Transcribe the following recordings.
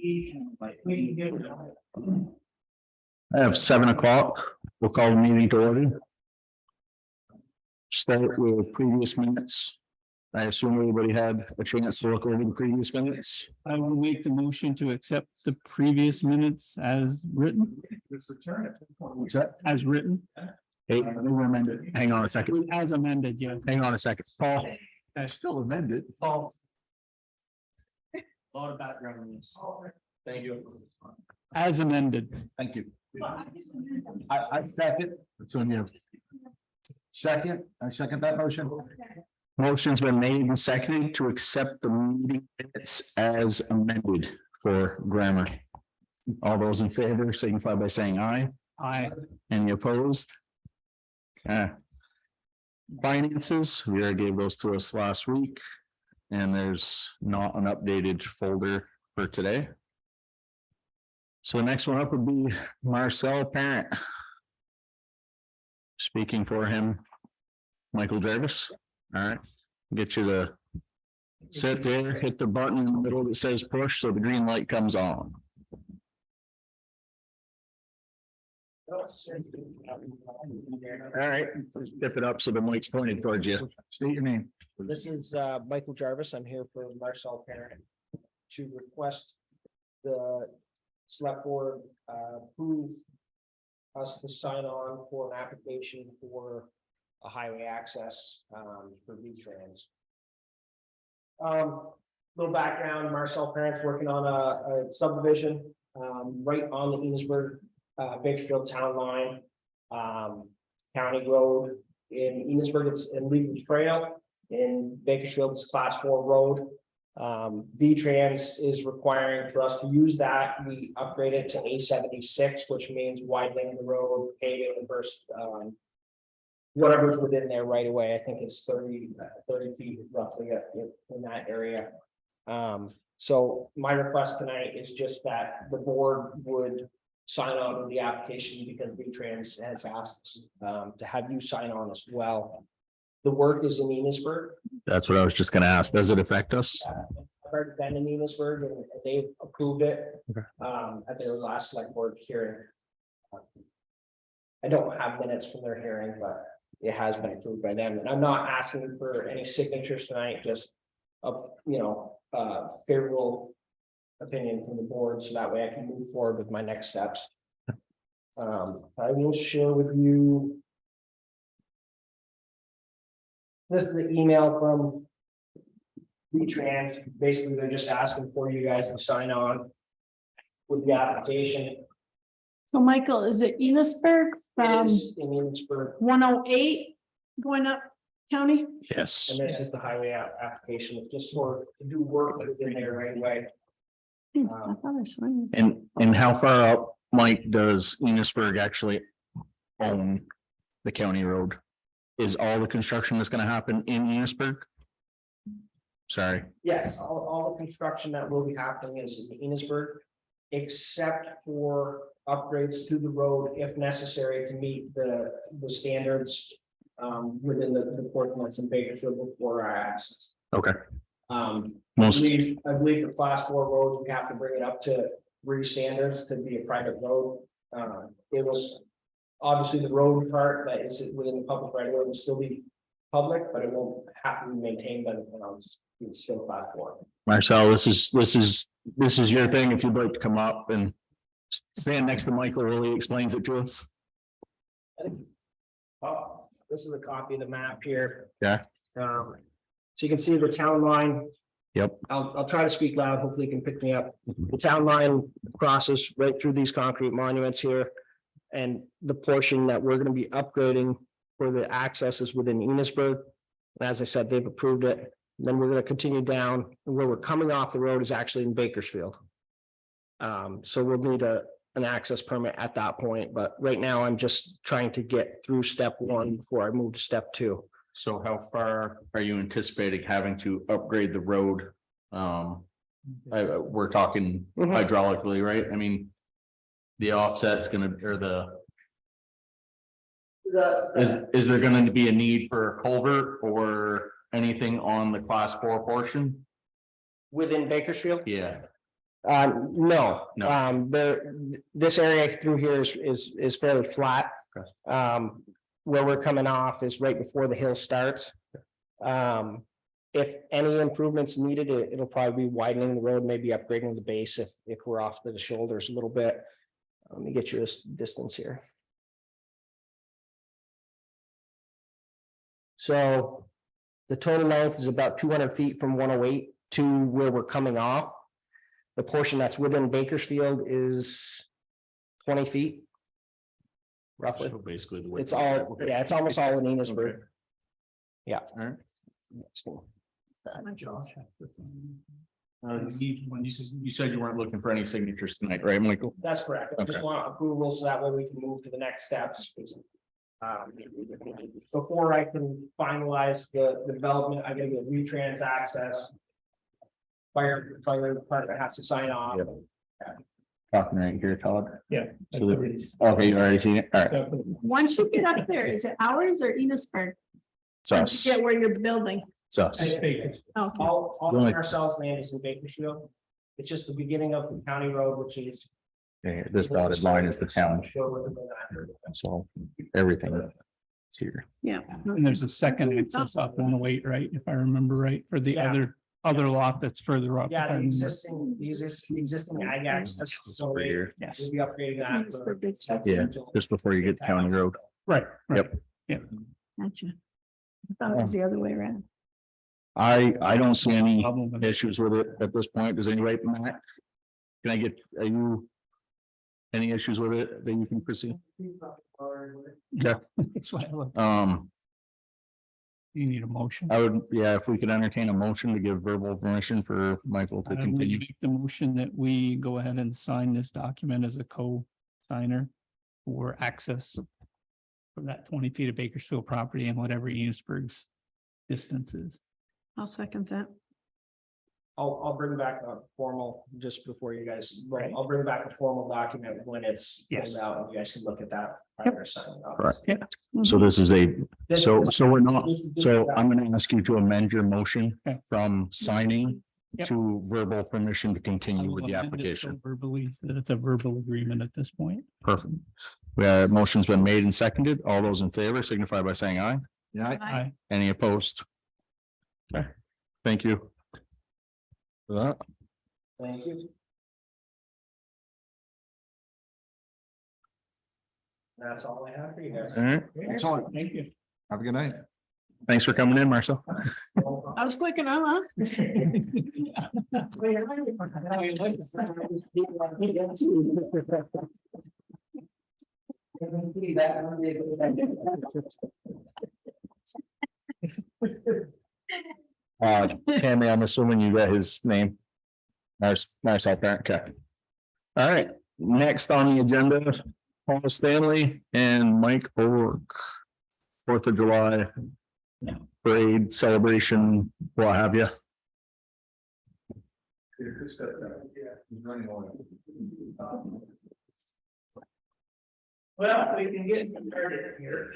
I have 7 o'clock. We'll call the meeting to order. Start with previous minutes. I assume everybody had a chance to look over the previous minutes. I will make the motion to accept the previous minutes as written. What's that? As written, Hey, we're amended. Hang on a second. as amended, yeah. Hang on a second. Paul, That's still amended. Lot of background noise. Thank you. As amended. Thank you. I second. It's on you. Second, I second that motion. motion's been made and seconded to accept the meeting minutes as amended for grammar. All those in favor signify by saying aye. Aye. Any opposed? Finances, we already gave those to us last week. And there's not an updated folder for today. So the next one up would be Marcel Parent. Speaking for him, Michael Jarvis. All right, get you to sit there, hit the button in the middle that says push, so the green light comes on. All right, step it up so the mic's pointed towards you. State your name. This is Michael Jarvis. I'm here for Marcel Parent to request the select board approve us to sign on for an application for a highway access for V-Trans. Little background, Marcel Parent's working on a subdivision right on the Enosburg Bakersfield town line, county road. In Enosburg, it's in Legal Trail. In Bakersfield, it's class 4 road. V-Trans is requiring for us to use that. We upgrade it to A76, which means widening the road, paving the first, whatever's within there right away. I think it's 30 feet roughly in that area. So my request tonight is just that the board would sign on to the application because V-Trans has asked to have you sign on as well. The work is in Enosburg. That's what I was just gonna ask. Does it affect us? I've already been in Enosburg and they've approved it Okay. at their last select board hearing. I don't have minutes from their hearing, but it has been approved by them. And I'm not asking for any signatures tonight, just a, favorable opinion from the board, so that way I can move forward with my next steps. I will share with you. This is the email from V-Trans. Basically, they're just asking for you guys to sign on with the application. So Michael, is it Enosburg It from is in Enosburg, 108 going up county? Yes. and this is the highway application, it's just for to do work within there right away. I thought I saw it. And how far up, Mike, does Enosburg actually own the county road? Is all the construction that's gonna happen in Enosburg? Sorry, Yes, all the construction that will be happening is in Enosburg, except for upgrades to the road if necessary to meet the standards within the portion that's in Bakersfield before our access. okay. I Most, believe for class 4 roads, we have to bring it up to 3 standards to be a private road. It was obviously the road part that is within the public right of way will still be public, but it won't have to be maintained by the towns. It's still class 4. Marcel, this is your thing. If you'd like to come up and stand next to Michael, really explains it to us. Oh, this is a copy of the map here. Yeah. So you can see the town line. Yep. I'll try to speak loud. Hopefully you can pick me up. The town line crosses right through these concrete monuments here. And the portion that we're gonna be upgrading for the access is within Enosburg. As I said, they've approved it. Then we're gonna continue down, and where we're coming off the road is actually in Bakersfield. So we'll need an access permit at that point, but right now I'm just trying to get through step 1 before I move to step 2. So how far are you anticipating having to upgrade the road? We're talking hydraulically, right? I mean. The offset's gonna, or is there gonna be a need for a culvert or anything on the class 4 portion? Within Bakersfield? Yeah, No, No. this area through here is fairly flat. Okay. Where we're coming off is right before the hill starts. If any improvements needed, it'll probably be widening the road, maybe upgrading the base if we're off to the shoulders a little bit. Let me get you this distance here. So the total length is about 200 feet from 108 to where we're coming off. The portion that's within Bakersfield is 20 feet. Roughly. So basically. the width It's of all, that. yeah, it's almost all in Enosburg. Okay. Yeah. All right. You said you weren't looking for any signatures tonight, right, Michael? That's correct. I just Okay. want approval so that way we can move to the next steps. Before I can finalize the development, I gotta get retrans access. Fire department has to sign off. Yep. Talking right here, Todd. Yeah. So okay, you already seen it? All right. Once you get up there, is it ours or Enosburg? It's us. Get where you're building. It's us. Okay. All Really? of ourselves land is in Bakersfield. It's just the beginning of the county road, which is. Yeah, this dotted line is the town. So everything is here. Yeah. And there's a second access up 108, right? If I remember right, for the Yeah. other lot that's further up. if Yeah, I the remember. existing ag access Over facility, here. Yes, we'll be upgrading that. for- Yeah, just before you get to County Road. right, right. Gotcha. I thought it was the other way around. I don't see any Problem with it. issues with it at this point. Does anybody, Matt? Can I get, are you? Any issues with it that you can proceed? That's why I look- You need a motion. I would, yeah, if we could entertain a motion to give verbal permission for Michael to I would continue. make the motion that we go ahead and sign this document as a co-signer for access from that 20 feet of Bakersfield property and whatever Enosburg's distance is. I'll second that. I'll bring back a formal, just before you guys, Right. I'll bring back a formal document when it's Yes. filled out, and you guys can look at that. Yep. prior to signing off. Correct. So this is a, This- so we're not, this is- so I'm gonna ask you to amend your motion Okay. from signing Yep. to verbal permission to I continue will with the amend it so application. verbally, that it's a verbal agreement at this point. Perfect. Motion's been made and seconded. All those in favor signify by saying aye. Yeah, Aye. Any opposed? Okay, thank you. For that. Thank you. That's all I have for you guys. All right, excellent. Thank you. Have a good night. thanks for coming in, Marcel. I was quick enough, huh? Tammy, I'm assuming you got his name. Marcel Parent, okay. All right, next on the agenda, Paul Stanley and Mike O'Rourke. 4th of July. Parade celebration, what have you. Well, we can get started here.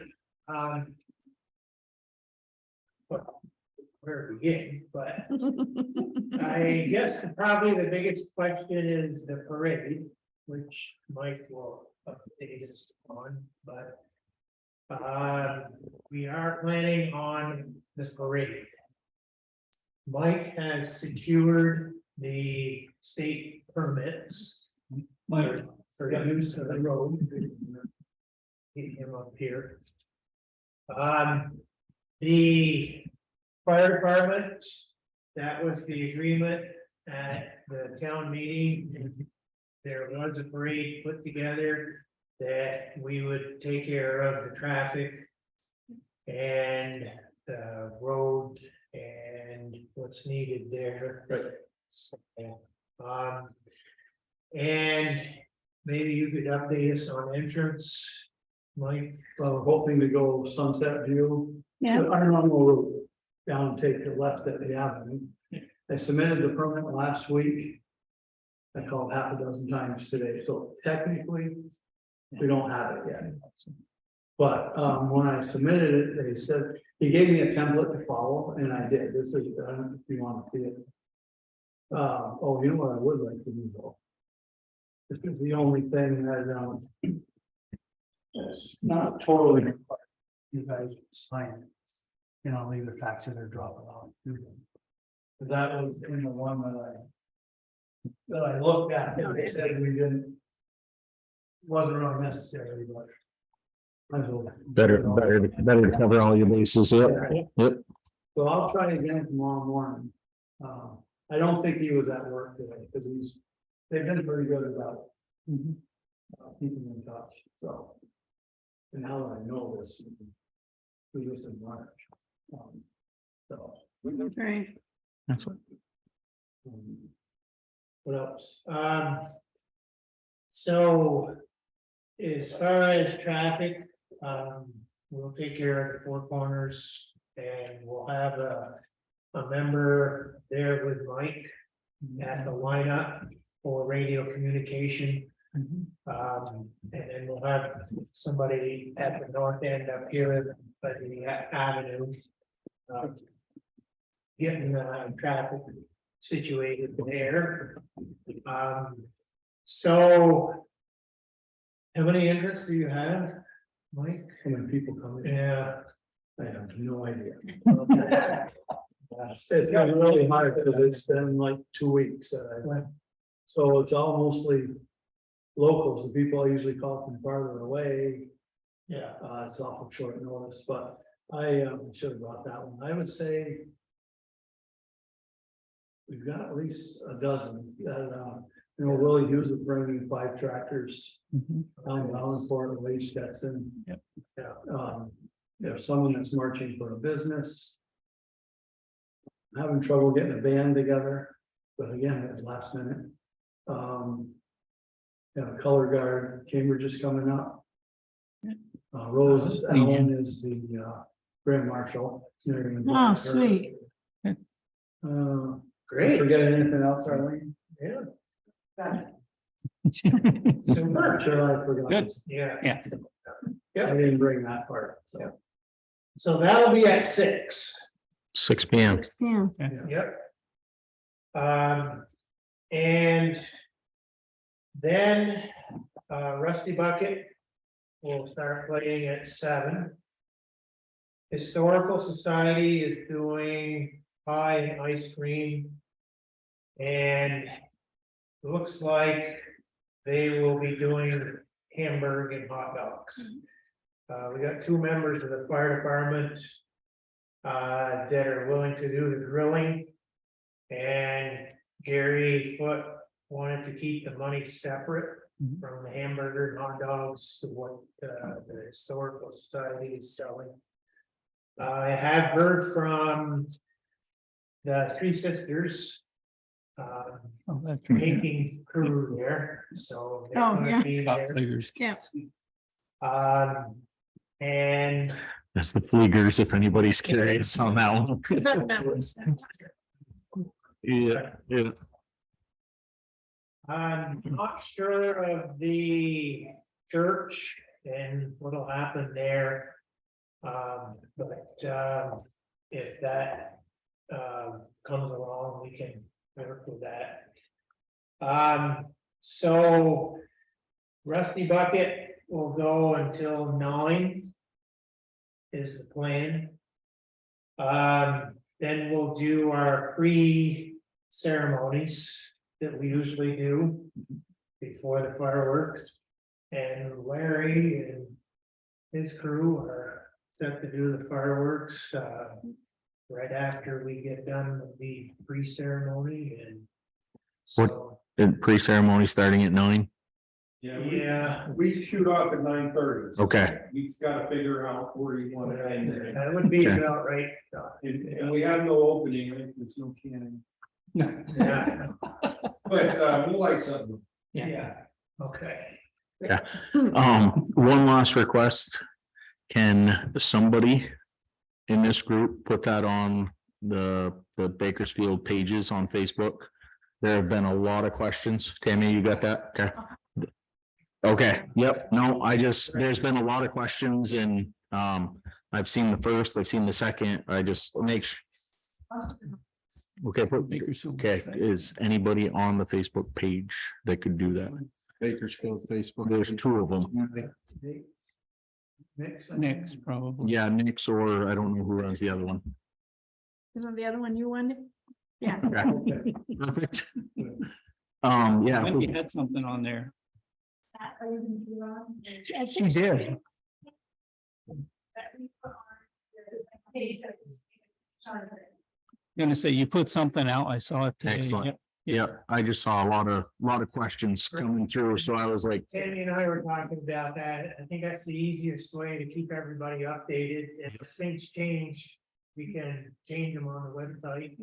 Where to begin, but I guess probably the biggest question is the parade, which Mike will update us on, but. We are planning on the parade. Mike has secured the state permits. For the use of the road. Get him up here. The fire department, that was the agreement at the town meeting. There was a parade put together that we would take care of the traffic and the road and what's needed there. And maybe you could update us on entrance, Mike. Well, hoping to go Sunset View. Yeah. Arnold Road, down and take the left at the avenue. I submitted the permit last week. I called half a dozen times today, so technically, we don't have it yet. But when I submitted it, they said, he gave me a template to follow, and I did. This is, if you want to see it. Oh, you know what I would like to do though? This is the only thing that, it's not totally, required. You guys sign it. You know, either fax it or drop it off. That was in the one that I looked at, and they said we didn't. Wasn't really necessary, but. might as well. Better to cover all your bases. Yep. So I'll try again tomorrow morning. I don't think he was at work today, because they've been pretty good about. Keeping in touch, so. And now that I know this. We was in March. So. Right. That's what. What else? So as far as traffic, we'll take care of the four corners and we'll have a member there with Mike at the lineup for radio communication. And then we'll have somebody at the north end up here by the avenue. Getting the traffic situated there. So. How many entrants do you have, Mike? How many people come in? Yeah. I have no idea. It's been really hard because it's been like 2 weeks. So it's all mostly locals, the people I usually call from farther away. Yeah. It's awful short notice, but I should have brought that one. I would say. We've got at least a dozen that, Willie Hughes is bringing 5 tractors. Down for it, Lee Stetson. Yep. There's someone that's marching for a business. Having trouble getting a band together, but again, it was last minute. A color guard, Cambridge is coming up. Rose Allen is the grand marshal. Oh, sweet. Great. Forgetting anything else, Arlene? Yeah. I'm sure I forgot. Good. Yeah. Yeah. I didn't bring that part, so. So that'll be at 6. 6 p.m. 6 p.m. Yep. And then Rusty Bucket will start playing at 7. Historical Society is doing pie and ice cream. And looks like they will be doing hamburger and hot dogs. We got 2 members of the fire department that are willing to do the grilling. And Gary Foote wanted to keep the money separate from the hamburger and hot dogs to what the Historical Society is selling. I have heard from the 3 sisters. Oh, that's right. Painting crew there, so. they're Oh, gonna yeah. be Top there. players. Yeah. And That's the Fleegers, if anybody's curious on that one. Yeah. I'm not sure of the church and what'll happen there. But if that comes along, we can work with that. So Rusty Bucket will go until 9 is the plan. Then we'll do our pre-ceremonies that we usually do before the fireworks. And Larry and his crew are set to do the fireworks right after we get done with the pre-ceremony and so. And pre-ceremony starting at 9. Yeah, We shoot off at 9:30. Okay. We've got to figure out where you want to end it. that would be Okay. about right. And we have no opening, right? There's no canning. Yeah, But we'll light something. yeah, okay. One last request. Can somebody in this group put that on the Bakersfield pages on Facebook? There have been a lot of questions. Tammy, you got that? Okay. Okay, yep, no, there's been a lot of questions and I've seen the first, I've seen the second, I just make sure. Okay, Bakersfield okay, website. is anybody on the Facebook page that could do that? Bakersfield Facebook. There's two of them. Nick's probably. Yeah, Nick's, or I don't know who runs the other one. Isn't the other one you wanted? Yeah. Okay, perfect. Yeah, When we had something on there. She She did. Gonna say you put something out. I saw it today. Excellent. Yep. yeah, I just saw a lot of questions coming through, so I was like, Tammy and I were talking about that. I think that's the easiest way to keep everybody updated. If things change, we can change them on the website.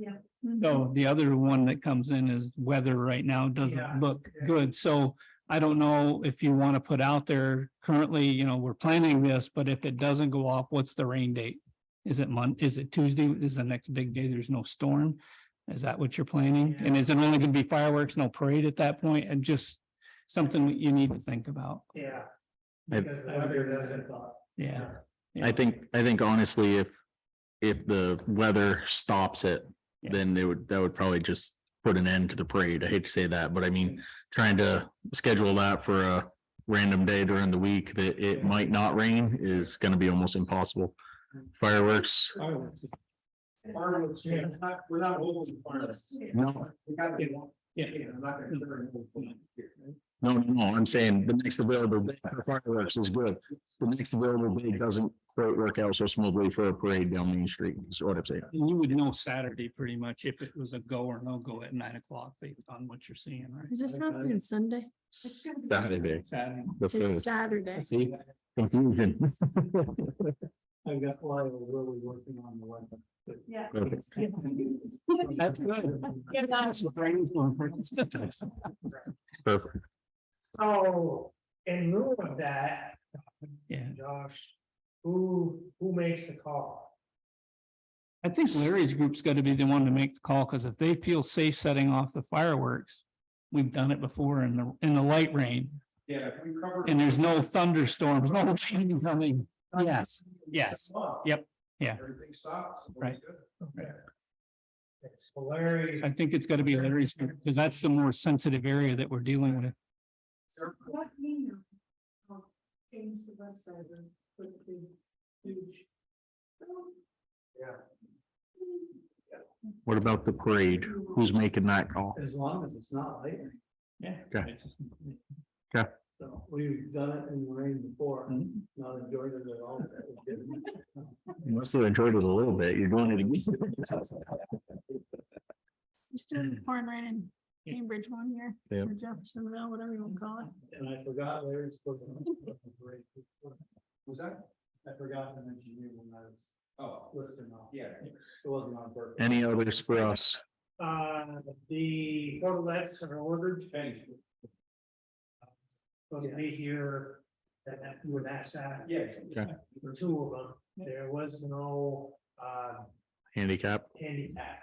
So the other one that comes in is weather right now Yeah. doesn't look good. So I don't know if you want to put out there currently, we're planning this, but if it doesn't go off, what's the rain date? Is it Tuesday? Is the next big day? There's no storm? Is that what you're planning? And is it only gonna be fireworks, no parade at that point? And just something that you need to think about. Yeah. I- Because the weather doesn't. Yeah. I think honestly, if the weather stops it, Yeah. then that would probably just put an end to the parade. I hate to say that, but I mean, trying to schedule that for a random day during the week that it might not rain is gonna be almost impossible. Fireworks, Fireworks, we're not holding fireworks. no, We gotta get one. Yeah. I'm not gonna turn it over. no, I'm saying the next available day for fireworks is good. The next available day doesn't quite work out so smoothly for a parade down Main Street, is what I'm saying. And you would know Saturday pretty much if it was a go or no go at 9 o'clock based on what you're seeing, right? Is this happening Sunday? Saturday, Saturday. the It's first, Saturday. see, confusion. I've got why we're really working on the weather. Yeah. Perfect. That's good. Perfect. So in lieu of that, Yeah, Josh, who makes the call? I think Larry's group's got to be the one to make the call, because if they feel safe setting off the fireworks, we've done it before in the light rain, Yeah, if we cover. and there's no thunderstorms, no rain coming. Yes, yes, yep, yeah. Everything stops. Right. So Larry, I think it's got to be Larry's group, because that's the more sensitive area that we're dealing with. Change the website and put the huge. yeah, What about the parade? Who's making that call? As long as it's not lightning. Yeah. Okay. So we've done it in the rain before, Mhm. not enjoyed it at all. That was good. You must have enjoyed it a little bit. You're doing it again. You still pouring right in Cambridge one year. Yep. Or Jeffersonville, whatever you want to call it. And I forgot Larry's. Was that? I forgot to mention you when I was listening off. Yeah. It wasn't on purpose. Any others for us? the portalets are ordered. Thanks. Supposed to be here for that side. Yeah. For two of them, there was no Handicap? handicap.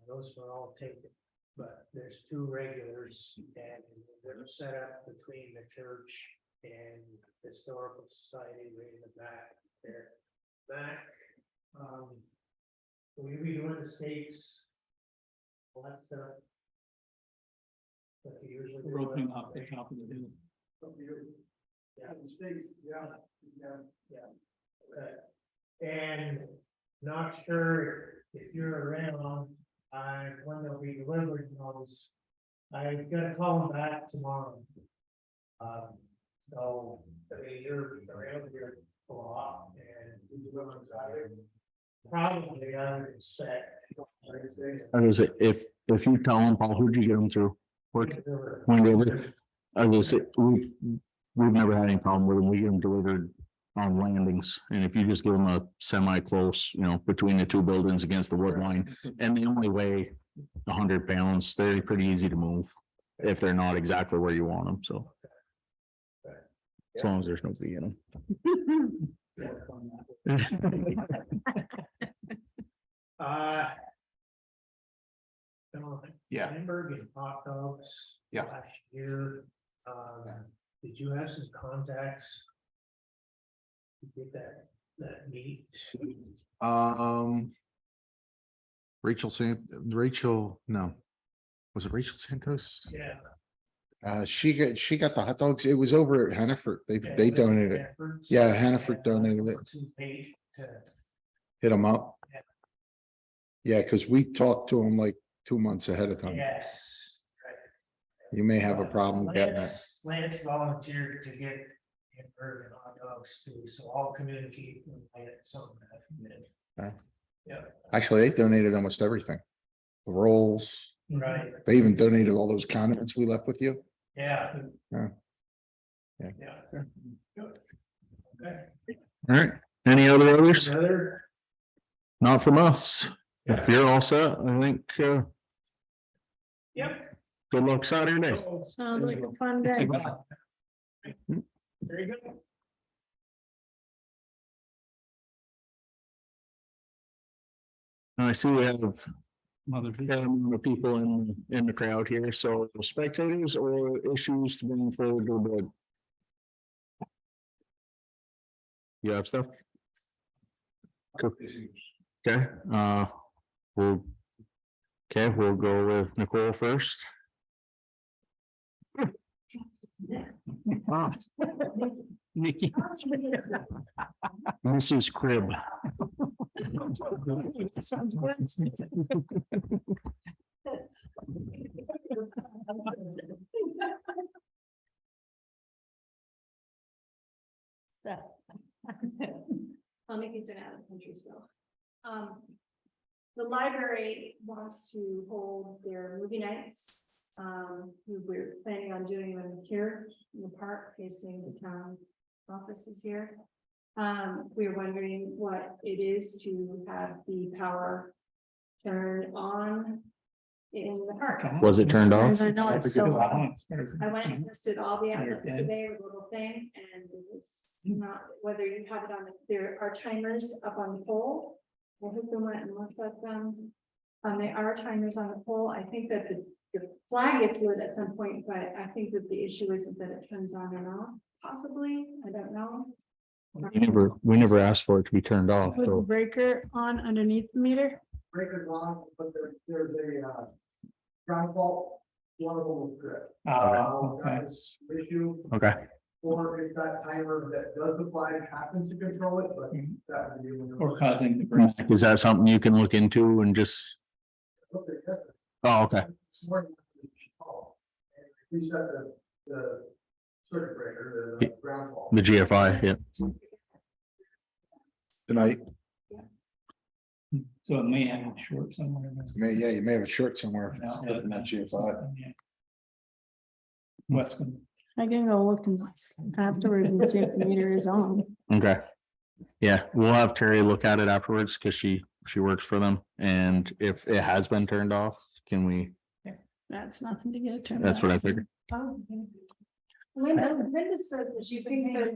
Those were all taken, but there's two regulars and they're set up between the church and historical society right in the back there. Back. We'll be doing the stakes. All that stuff. Like you usually do. We're opening up the top of the hill. Yeah, the stakes, yeah. Okay. And not sure if you're around, when they'll be delivered, those. I gotta call them back tomorrow. So, I mean, you're around here a lot and you deliver Saturday. Probably I would expect. I was, if you tell them, Paul, who'd you get them through? Work, Wendover. I was gonna say, we've never had any problem with them. We get them delivered on landings. And if you just give them a semi-close, between the two buildings against the wood line, and they only weigh 100 pounds, they're pretty easy to move if they're not exactly where you want them, so. As long as there's nobody in them. Yeah. Hamburg and hot dogs. Yeah. Last year, did you have some contacts? To get that meat? Rachel, no. Was it Rachel Santos? Yeah. She got the hot dogs. It was over at Hannaford. They donated it. Yeah, Hannaford donated it. Hit them up. Yeah. Yeah, because we talked to them like 2 months ahead of time. Yes. You may have a problem getting it. Lance volunteered to get hamburger and hot dogs too, so I'll communicate with Lance on that. Yeah, Actually, they donated almost everything. The rolls. right, They even donated all those condiments we left with you. yeah. Yeah. Yeah. Good. Okay. All right, any other others? Another, Not from us. If you're all set, I think, yep. good luck Saturday. Sounds like a fun day. Very good. I see we have Mother. a fair amount of people in the crowd here, so spectators or issues to bring forward to the board. You have stuff? Cool. Okay, we'll go with Nicole first. Nikki. Mrs. Crib. Sounds good. So. I'll make it out of the country still. The library wants to hold their movie nights. We're planning on doing them here in the park facing the town offices here. We're wondering what it is to have the power turned on in the park. Was it turned off? I know it's still on. I went I and listed all the outlets Yeah. today with a little thing, and it was not, whether you have it on, there are timers up on the pole. I hope they went and looked at them. There are timers on the pole. I think that the flag gets lit at some point, but I think that the issue is that it turns on and off, possibly. I don't know. We never asked for it to be turned off, With the so. breaker on underneath the meter? Breaker's on, but there's a ground fault, one of them will trip. Okay. That's the issue, Okay, or if that timer that does the flag happens to control it, but that would be. Or causing the break. is that something you can look into and just, oh, okay, Reset the circuit breaker, the ground fault. the GFI, yeah. Tonight, So it may have a short somewhere. you may have a short somewhere. Yeah. in that GFI. Weston. I can go look and afterwards and see if the meter is on. Okay. Yeah, we'll have Terry look at it afterwards because she works for them. And if it has been turned off, can we, That's nothing to get it turned. that's what I figured. Linda says that she thinks that,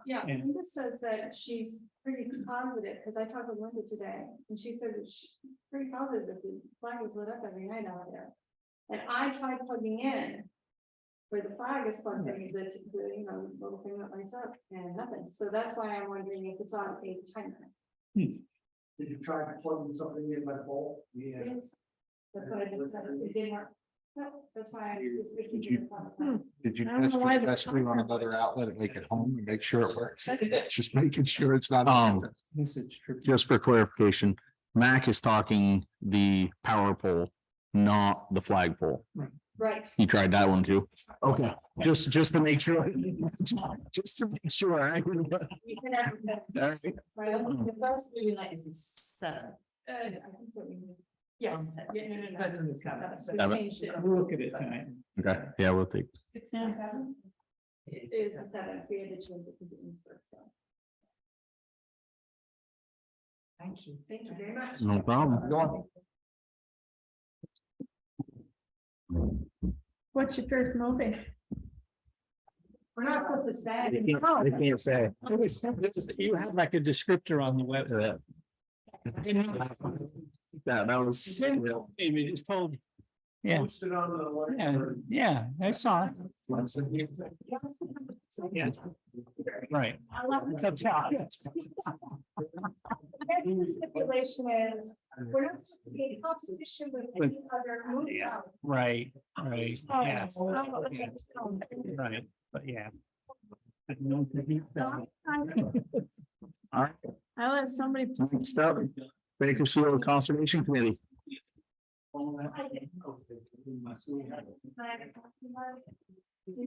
yeah, Yeah. Linda says that she's pretty positive, because I talked with Linda today, and she said that she's pretty positive that the flag is lit up every night out there. And I tried plugging in where the flag is plugged in, that's the, little thing that lights up, and nothing. So that's why I'm wondering if it's on a timer. Did you try to plug something in my pole? Yeah. Yes. That's what I just said, it didn't work. No, that's why I was. Did you I don't test know why your the test screen on timer another outlet, like at home, and make sure it works? Just making sure it's not. Just for clarification, Mac is talking the power pole, not the flagpole. Right. He tried that one too. Okay, just to make sure. Just to make sure. I- You can have it. All right. Right, the first movie night is 7. I think what we need. Yes. Yeah, no. It's 7. So we Seven. changed it. We'll look at it tonight. Okay, yeah, we'll take, It's 7. It is a 7. We had to change it because it was first. So. Thank you. Thank you very much. no problem. Go on. What's your first movie? We're not supposed to say. I can't say. You had like a descriptor on the website. That was. Maybe just told. Yeah, Posted on the. yeah, I saw it. Yeah. Right. I love it. That's how. I guess the stipulation is, We're not supposed to be in competition with any other. Yeah. Right, right, Oh, yeah, oh, okay. right, but yeah. But no to beat that. All right, I let somebody. next up, Bakersfield Conservation Committee.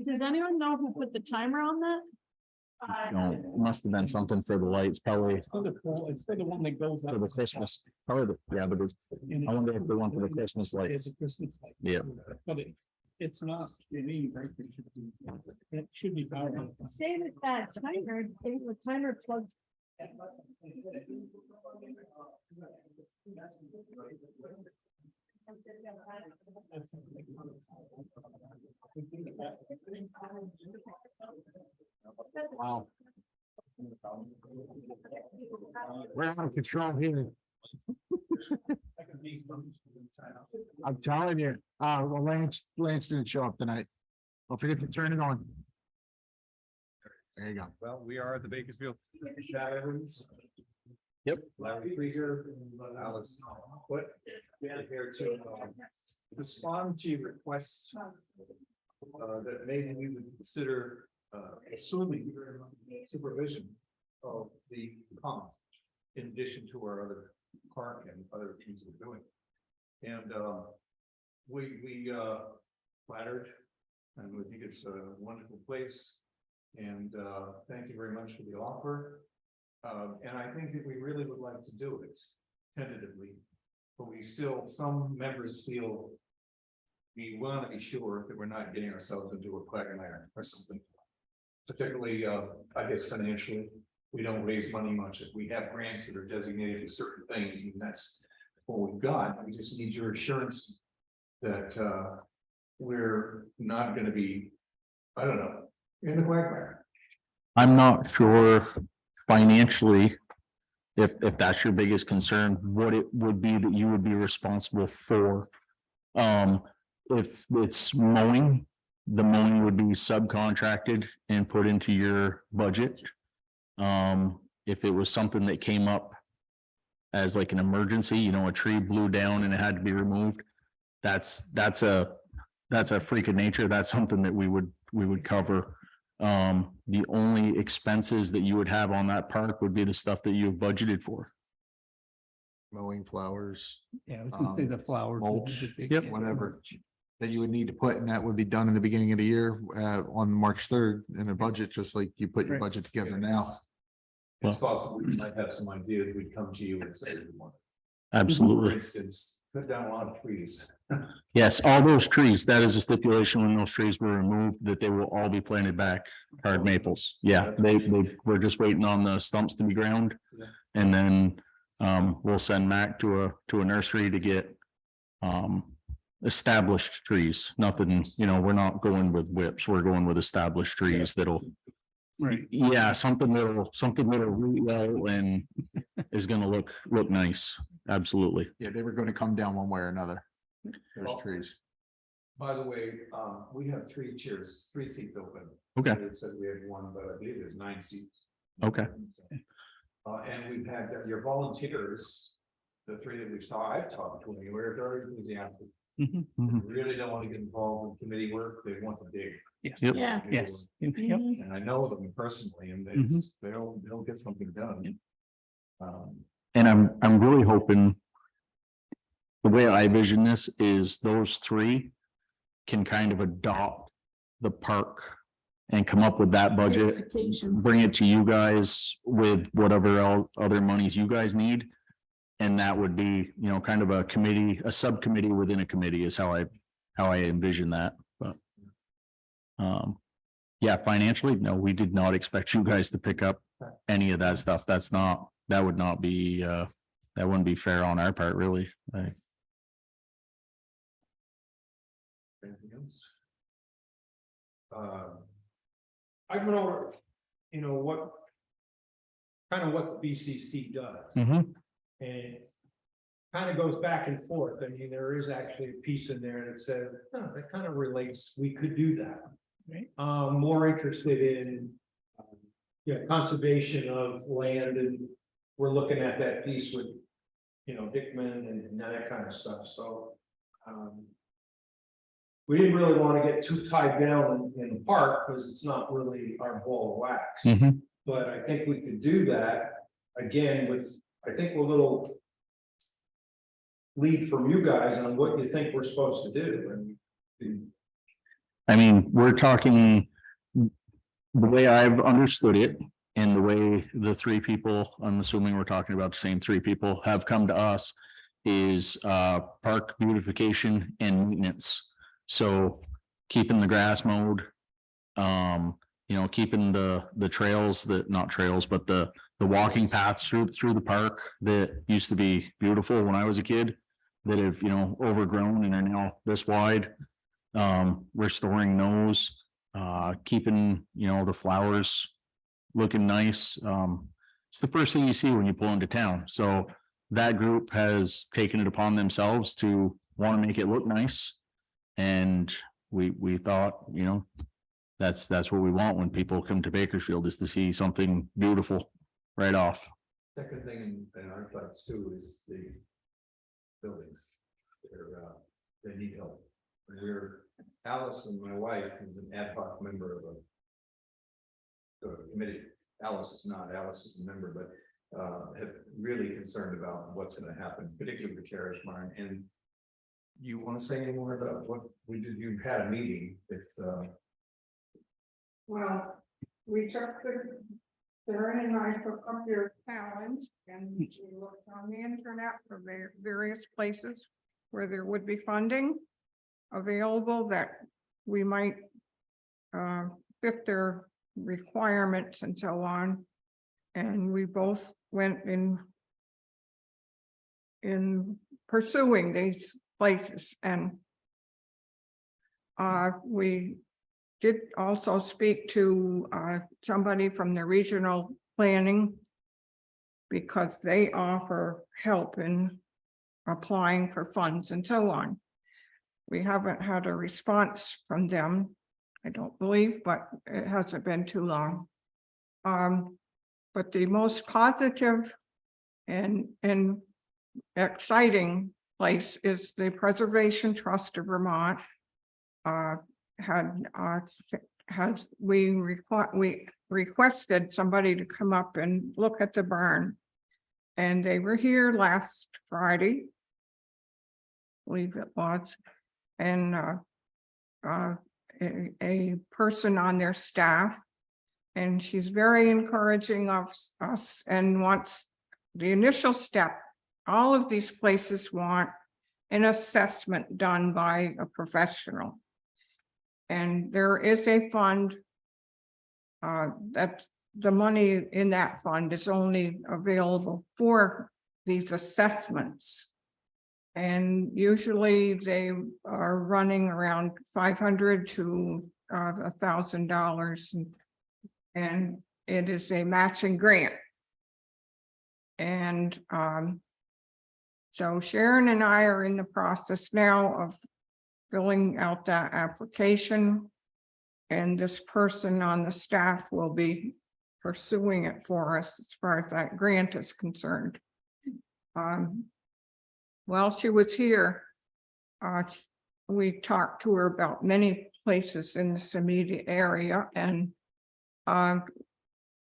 Does anyone know who put the timer on that? No, must have been something for the lights, probably It's for the one that goes up. for the Christmas, probably, yeah, but it's, I wonder if they want for the Christmas lights. It's a Christmas light. Yeah. But it's not, it should be powered on. Say that timer, the timer plugs. Wow. We're out of control here. I'm telling you, well, Lance didn't show up tonight. Don't forget to turn it on. There you go. Well, we are at the Bakersfield. Chad Evans. Yep. Larry Krieger, Alice. What? We are here to respond to your requests. That maybe we would consider assuming supervision of the ponds. In addition to our other park and other things we're doing. And we flattered and we think it's a wonderful place. And thank you very much for the offer. And I think that we really would like to do it tentatively. But we still, some members feel we want to be sure that we're not getting ourselves into a quagmire or something. Particularly, I guess financially, we don't raise money much. If we have grants that are designated for certain things, and that's what we've got. We just need your assurance that we're not going to be, I don't know, in the quagmire. I'm not sure financially, if that's your biggest concern, what it would be that you would be responsible for. If it's mowing, the mowing would be subcontracted and put into your budget. If it was something that came up as like an emergency, you know, a tree blew down and it had to be removed, that's a freak of nature. That's something that we would cover. The only expenses that you would have on that park would be the stuff that you've budgeted for. Mowing flowers, Yeah, I was gonna say the flowers. mulch, Yep. whatever that you would need to put, and that would be done in the beginning of the year, on March 3rd in a budget, just like you put your Right. budget together now. It's possible we might have some ideas. We'd come to you and say, we want, for Absolutely. instance, cut down a lot of trees. Yes, all those trees, that is a stipulation when those trees were removed, that they will all be planted back, hard maples. Yeah, we're just waiting on the stumps to be ground. Yeah. And then, we'll send Mac to a nursery to get, established trees. Nothing, you know, we're not going with whips, we're going with established trees that'll, Right. yeah, something that'll root well and is gonna look nice. Absolutely. Yeah, they were going to come down one way or another. Those Oh. trees. By the way, we have 3 chairs, 3 seats open. Okay. It said we had 1, but I believe there's 9 seats. Okay. And we've had your volunteers, the 3 that we saw, I've talked to them, we're very enthusiastic. Mhm. Mhm. Really don't want to get involved in committee work, they want to dig. Yes. Yep. Yeah. Yes. Yep. And I know them personally, and they'll get something done. And I'm really hoping. The way I vision this is those 3 can kind of adopt the park. And come up with that budget, bring it to you guys with whatever other monies you guys need. And that would be, you know, kind of a committee, a subcommittee within a committee is how I envision that, but. Yeah, financially, no, we did not expect you guys to pick up any of that stuff. That would not be, that wouldn't be fair on our part, really. Anything else? I went over, what. Kind of what the BCC does, Mhm. and it kind of goes back and forth. I mean, there is actually a piece in there that says, oh, that kind of relates, we could do that. Right. More interested in. Conservation of land, and we're looking at that piece with Dickman and that kind of stuff, so. We didn't really want to get too tied down in the park, because it's not really our ball of wax. Mhm. But I think we could do that again with, I think, a little. Lead from you guys on what you think we're supposed to do, and I mean, we're talking, the way I've understood it and the way the three people, I'm assuming we're talking about the same three people, have come to us is park beautification and maintenance. So keeping the grass mowed, keeping the trails not trails, but the walking paths through the park that used to be beautiful when I was a kid, that have, overgrown and are now this wide. Restoring those, keeping, the flowers looking nice. It's the first thing you see when you pull into town. So that group has taken it upon themselves to want to make it look nice. And we thought, that's what we want when people come to Bakersfield, is to see something beautiful right off. second thing in our thoughts too is the. Buildings, they need help. Alice and my wife, who's an ad hoc member of a committee. Alice is not, Alice is a member, but have really concerned about what's gonna happen, particularly with the carriage barn. And you want to say any more about what we did? You had a meeting with Well, we took Darren and I took up your challenge and we looked on the internet for various places where there would be funding available that we might fit their requirements and so on. And we both went in pursuing these places, and we did also speak to somebody from the regional planning, because they offer help in applying for funds and so on. We haven't had a response from them, I don't believe, but it hasn't been too long. But the most positive and exciting place is the Preservation Trust of Vermont. We requested somebody to come up and look at the barn, and they were here last Friday, I believe it was, and a person on their staff, and she's very encouraging of us and wants the initial step. All of these places want an assessment done by a professional. And there is a fund that the money in that fund is only available for these assessments. And usually they are running around $500 to $1,000, and it is a matching grant. And so Sharon and I are in the process now of filling out that application, and this person on the staff will be pursuing it for us as far as that grant is concerned. While she was here, we talked to her about many places in this immediate area, and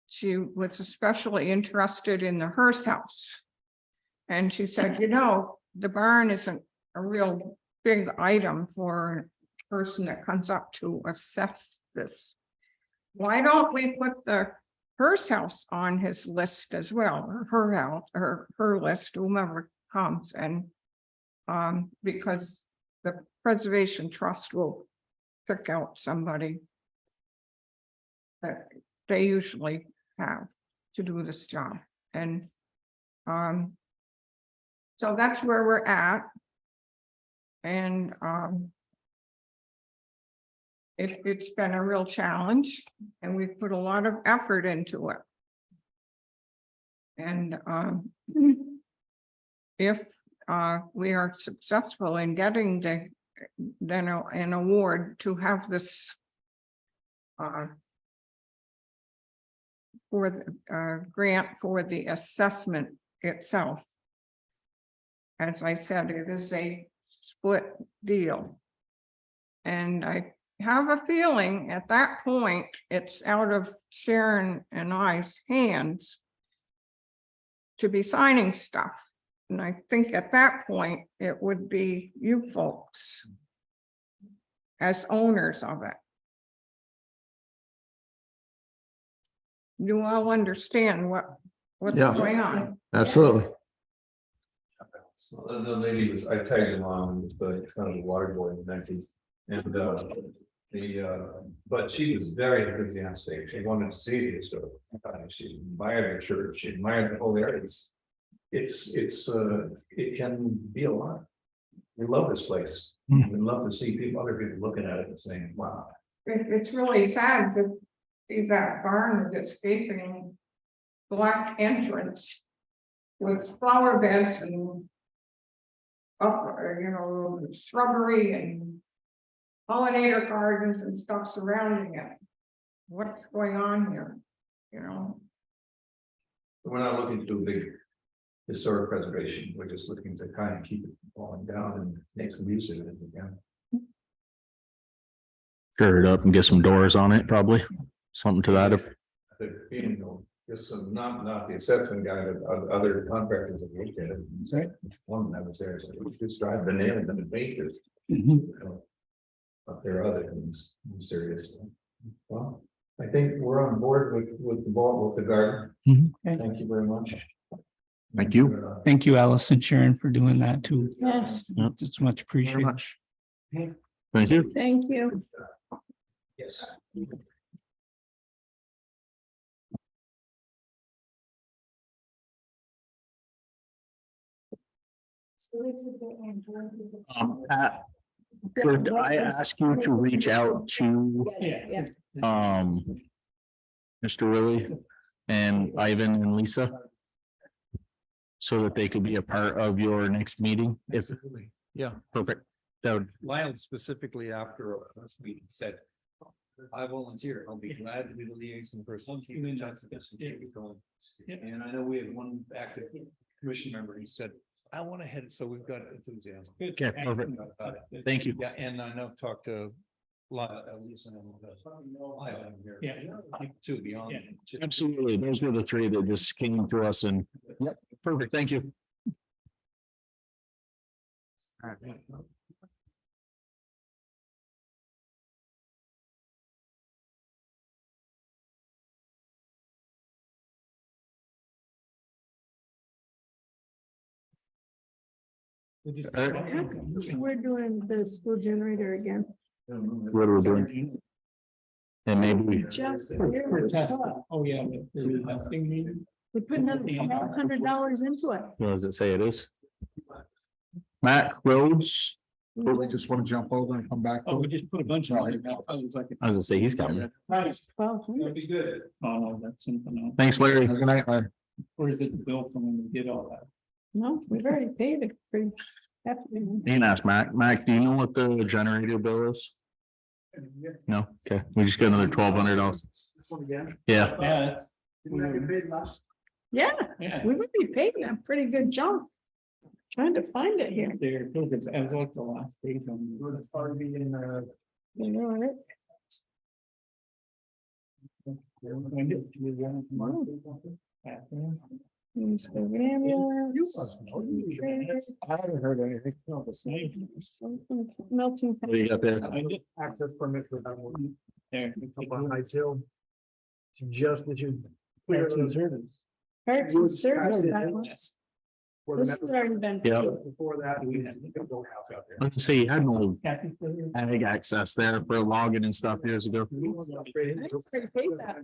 she was especially interested in the Hearst House. And she said, the barn isn't a real big item for a person that comes up to assess this. Why don't we put the Hearst House on his list as well, or her house, or her list, whomever comes, and because the Preservation Trust will pick out somebody that they usually have to do this job. And so that's where we're at. And it's been a real challenge, and we've put a lot of effort into it. And if we are successful in getting an award to have this for the grant for the assessment itself, as I said, it is a split deal. And I have a feeling at that point, it's out of Sharon and I's hands to be signing stuff. And I think at that point, it would be you folks as owners of it. You all understand what's Yeah. going on? Absolutely. So the lady was, I tagged along with the kind of water boy in the 90s. And but she was very enthusiastic. She wanted to see it. So she admired the church, she admired the whole area. It can be a lot. We love this place. We love to see people, other people looking at it and saying, wow. It's really sad to see that barn with its gaping black entrance with flower beds and shrubbery and pollinator gardens and stuff surrounding it. What's going on here? We're not looking to do a big historic preservation. We're just looking to kind of keep it falling down and make some use of it if we can. Gird it up and get some doors on it, probably. Something to that effect. The being, just some, not the assessment guy, but other contractors have looked at it. Right. One that was there, so just drive the nail in the bakers. But there are other things serious. Well, I think we're on board with the ball, with the garden. Mhm. Thank you very much. Thank you. Thank you, Alice and Sharon, for doing that too. Yes. It's much appreciated. Thank you. Thank you. Yes. Pat, could I ask you to reach out to, Yeah. Mr. Willie and Ivan and Lisa? So that they could be a part of your next meeting, if, Yeah. perfect. That would, Lyle specifically after this meeting said, I volunteer, I'll be glad to be the liaison person. Keep in touch with us and keep it going. And I know we have one active commission member, he said, I want to head, so we've got enthusiasm. okay, perfect. Thank you. Yeah, and I know talk to Lisa and Lyle here. Yeah. Too, beyond. Absolutely. Those were the three that just came to us and, yep, perfect. Thank you. We're doing the school generator again. What are we doing? And maybe we, Just. For testing. Oh, yeah. The testing meeting. We put another $100 into it. what does it say it is? Mac Roads, We just want to jump over and come back. Oh, we just put a bunch of. I was like. I was gonna say he's coming. Well, That'd be good. Oh, that's something else. Thanks, Larry. Good night, Larry. Or is it the bill from when we did all that? no, we've already paid it pretty. You can ask Mac. Mac, do you know what the generator bill is? No, okay, we just got another $1,200. Yeah, Yeah. Yeah, Yeah. we've already paid a pretty good jump. Trying to find it here. There, it's like the last page on. It's already in You know, right? I haven't heard anything. Melting. what do you got there? Access permit for that one. There. Up on Heights Hill. Just as you. Parts and service. Parts and service. That one. Where This the has already been. Yeah. Before that, we had the old house out there. I was gonna say you had no Kathy, please. ag access there for logging and stuff years ago. We wasn't upgraded until- Already paid that.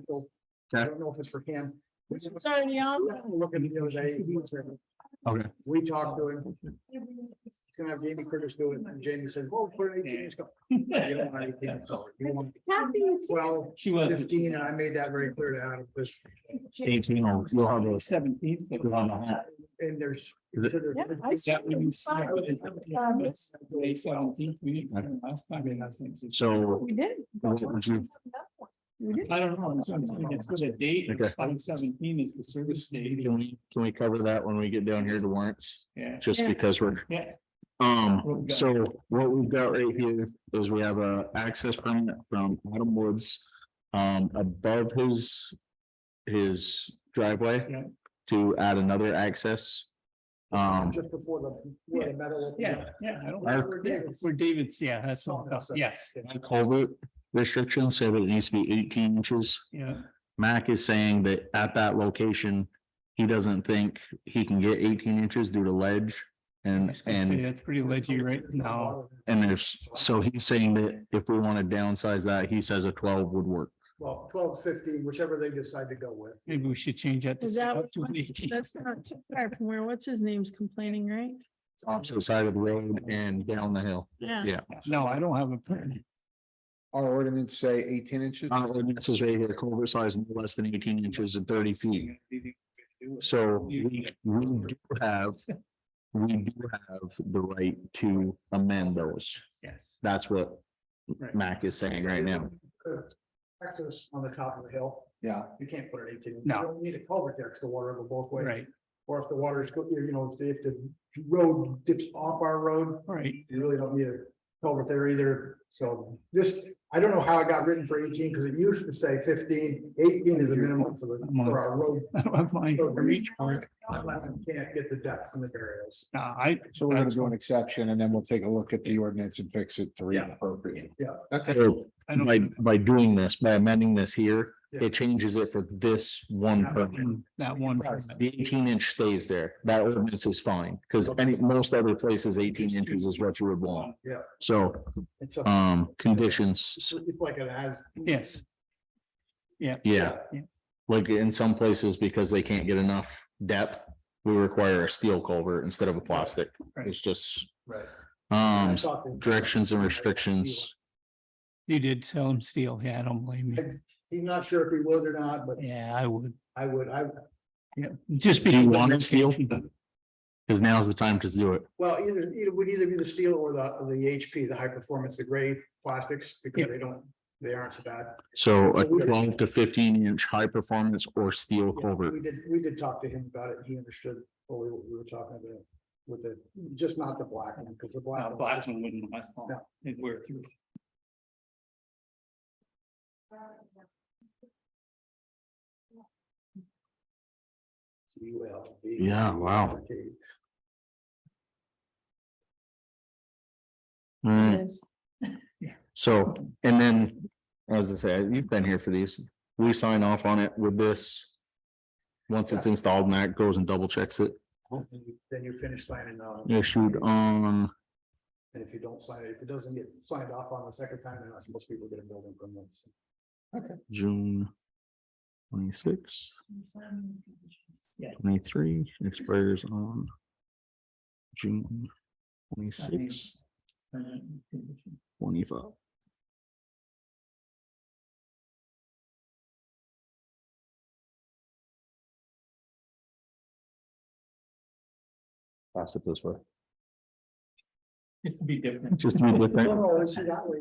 I don't know if it's for him. It's already on. Look at the other day, he was there. Okay. We talked to him. He's gonna have Jamie Curtis do it, and Jamie said, "Well, put 18 inch." You don't want 18 inch color. You want Kathy is. 12, She was. 15, and I made that very clear to Adam, because, 18 or you'll have a 17th. You'll have a hat. and there's. Is it- Yeah, I Is that when you saw started? it. May 17th, we didn't. Last time. So We did. what would you, I don't know, it's got a date, Okay. 5/17 is the service date. Can we cover that when we get down here to warrants? Yeah. Just because we're, Yeah. so what we've got right here is we have a access permit from Adam Woods. Above his driveway. Yeah. To add another access. Just before where the metal. Yeah, yeah, I don't. Our- For David's, yeah, that's all, yes, our culvert restrictions say that it needs to be 18 inches. yeah. Mac is saying that at that location, he doesn't think he can get 18 inches due to ledge. And That's pretty ledgy right now. so he's saying that if we want to downsize that, he says a 12 would work. Well, 12, 15, whichever they decide to go with. Maybe we should change that to. Is that, up to an 18. that's not too far from where, what's his name's complaining, right? It's opposite side of the road and down the hill. Yeah. Yeah. No, I don't have a plan. Our ordinance say 18 inches? Our ordinance is right here, culvert size no less than 18 inches and 30 feet. So we do have the right to amend those. Yes. That's what Right. Mac is saying right now. Access on the top of the hill. Yeah. You can't put an 18. No. You don't need a culvert there because the water will go both ways. Right, Or if the water's, if the road dips off our road, right. you really don't need a culvert there either. So this, I don't know how it got written for 18 because it used to say 15. 18 is the minimum for our road. I don't have my reach for it. Can't get the depth in the areas. So we're gonna do an exception and then we'll take a look at the ordinance and fix it to read Yeah. appropriate. Yeah. Okay. So I don't. by doing this, by amending this here, Yeah. it changes it for this one permit. That one. The 18-inch stays there. That ordinance is fine, because most other places, 18 inches is what you would want. Yeah. So, It's a, conditions, it's like it has. Yes. Yeah. yeah. Yeah. Like in some places, because they can't get enough depth, we require a steel culvert instead of a plastic. Right. It's just, Right. directions and restrictions. You did tell him steel. Yeah, I don't blame you. He's not sure if he would or not, but Yeah, I would. I, Yeah, just Do you because. want it steel? Because now's the time to do it. well, would either be the steel or the HP, the high performance, the gray plastics, because Yeah. they aren't so bad. So a 12 to 15-inch high performance or steel Yeah, culvert. we did talk to him about it. He understood what we were talking about with the, just not the black one, because the black. No, black one wouldn't last long. It'd wear through. Yeah, wow. Mm, so, and then, as I said, you've been here for these, we sign off on it with this. Once it's installed, Mac goes and double checks it, Then you finish signing on. issued on, And if you don't sign it, if it doesn't get signed off on the second time, then most people get a building permit. So. June 26th, Yeah. 23, expires on June 26th, 25. Pass it this way. It'd be different. Just to be different.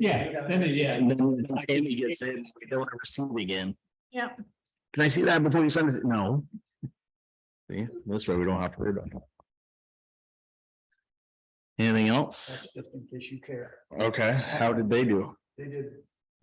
Yeah, then, yeah. And then Amy gets in, we don't ever see it again. Yeah. Can I see that before you send it? No. See, this way we don't have to worry about it. Anything else? That's just in case you care. Okay, how did they do? They did,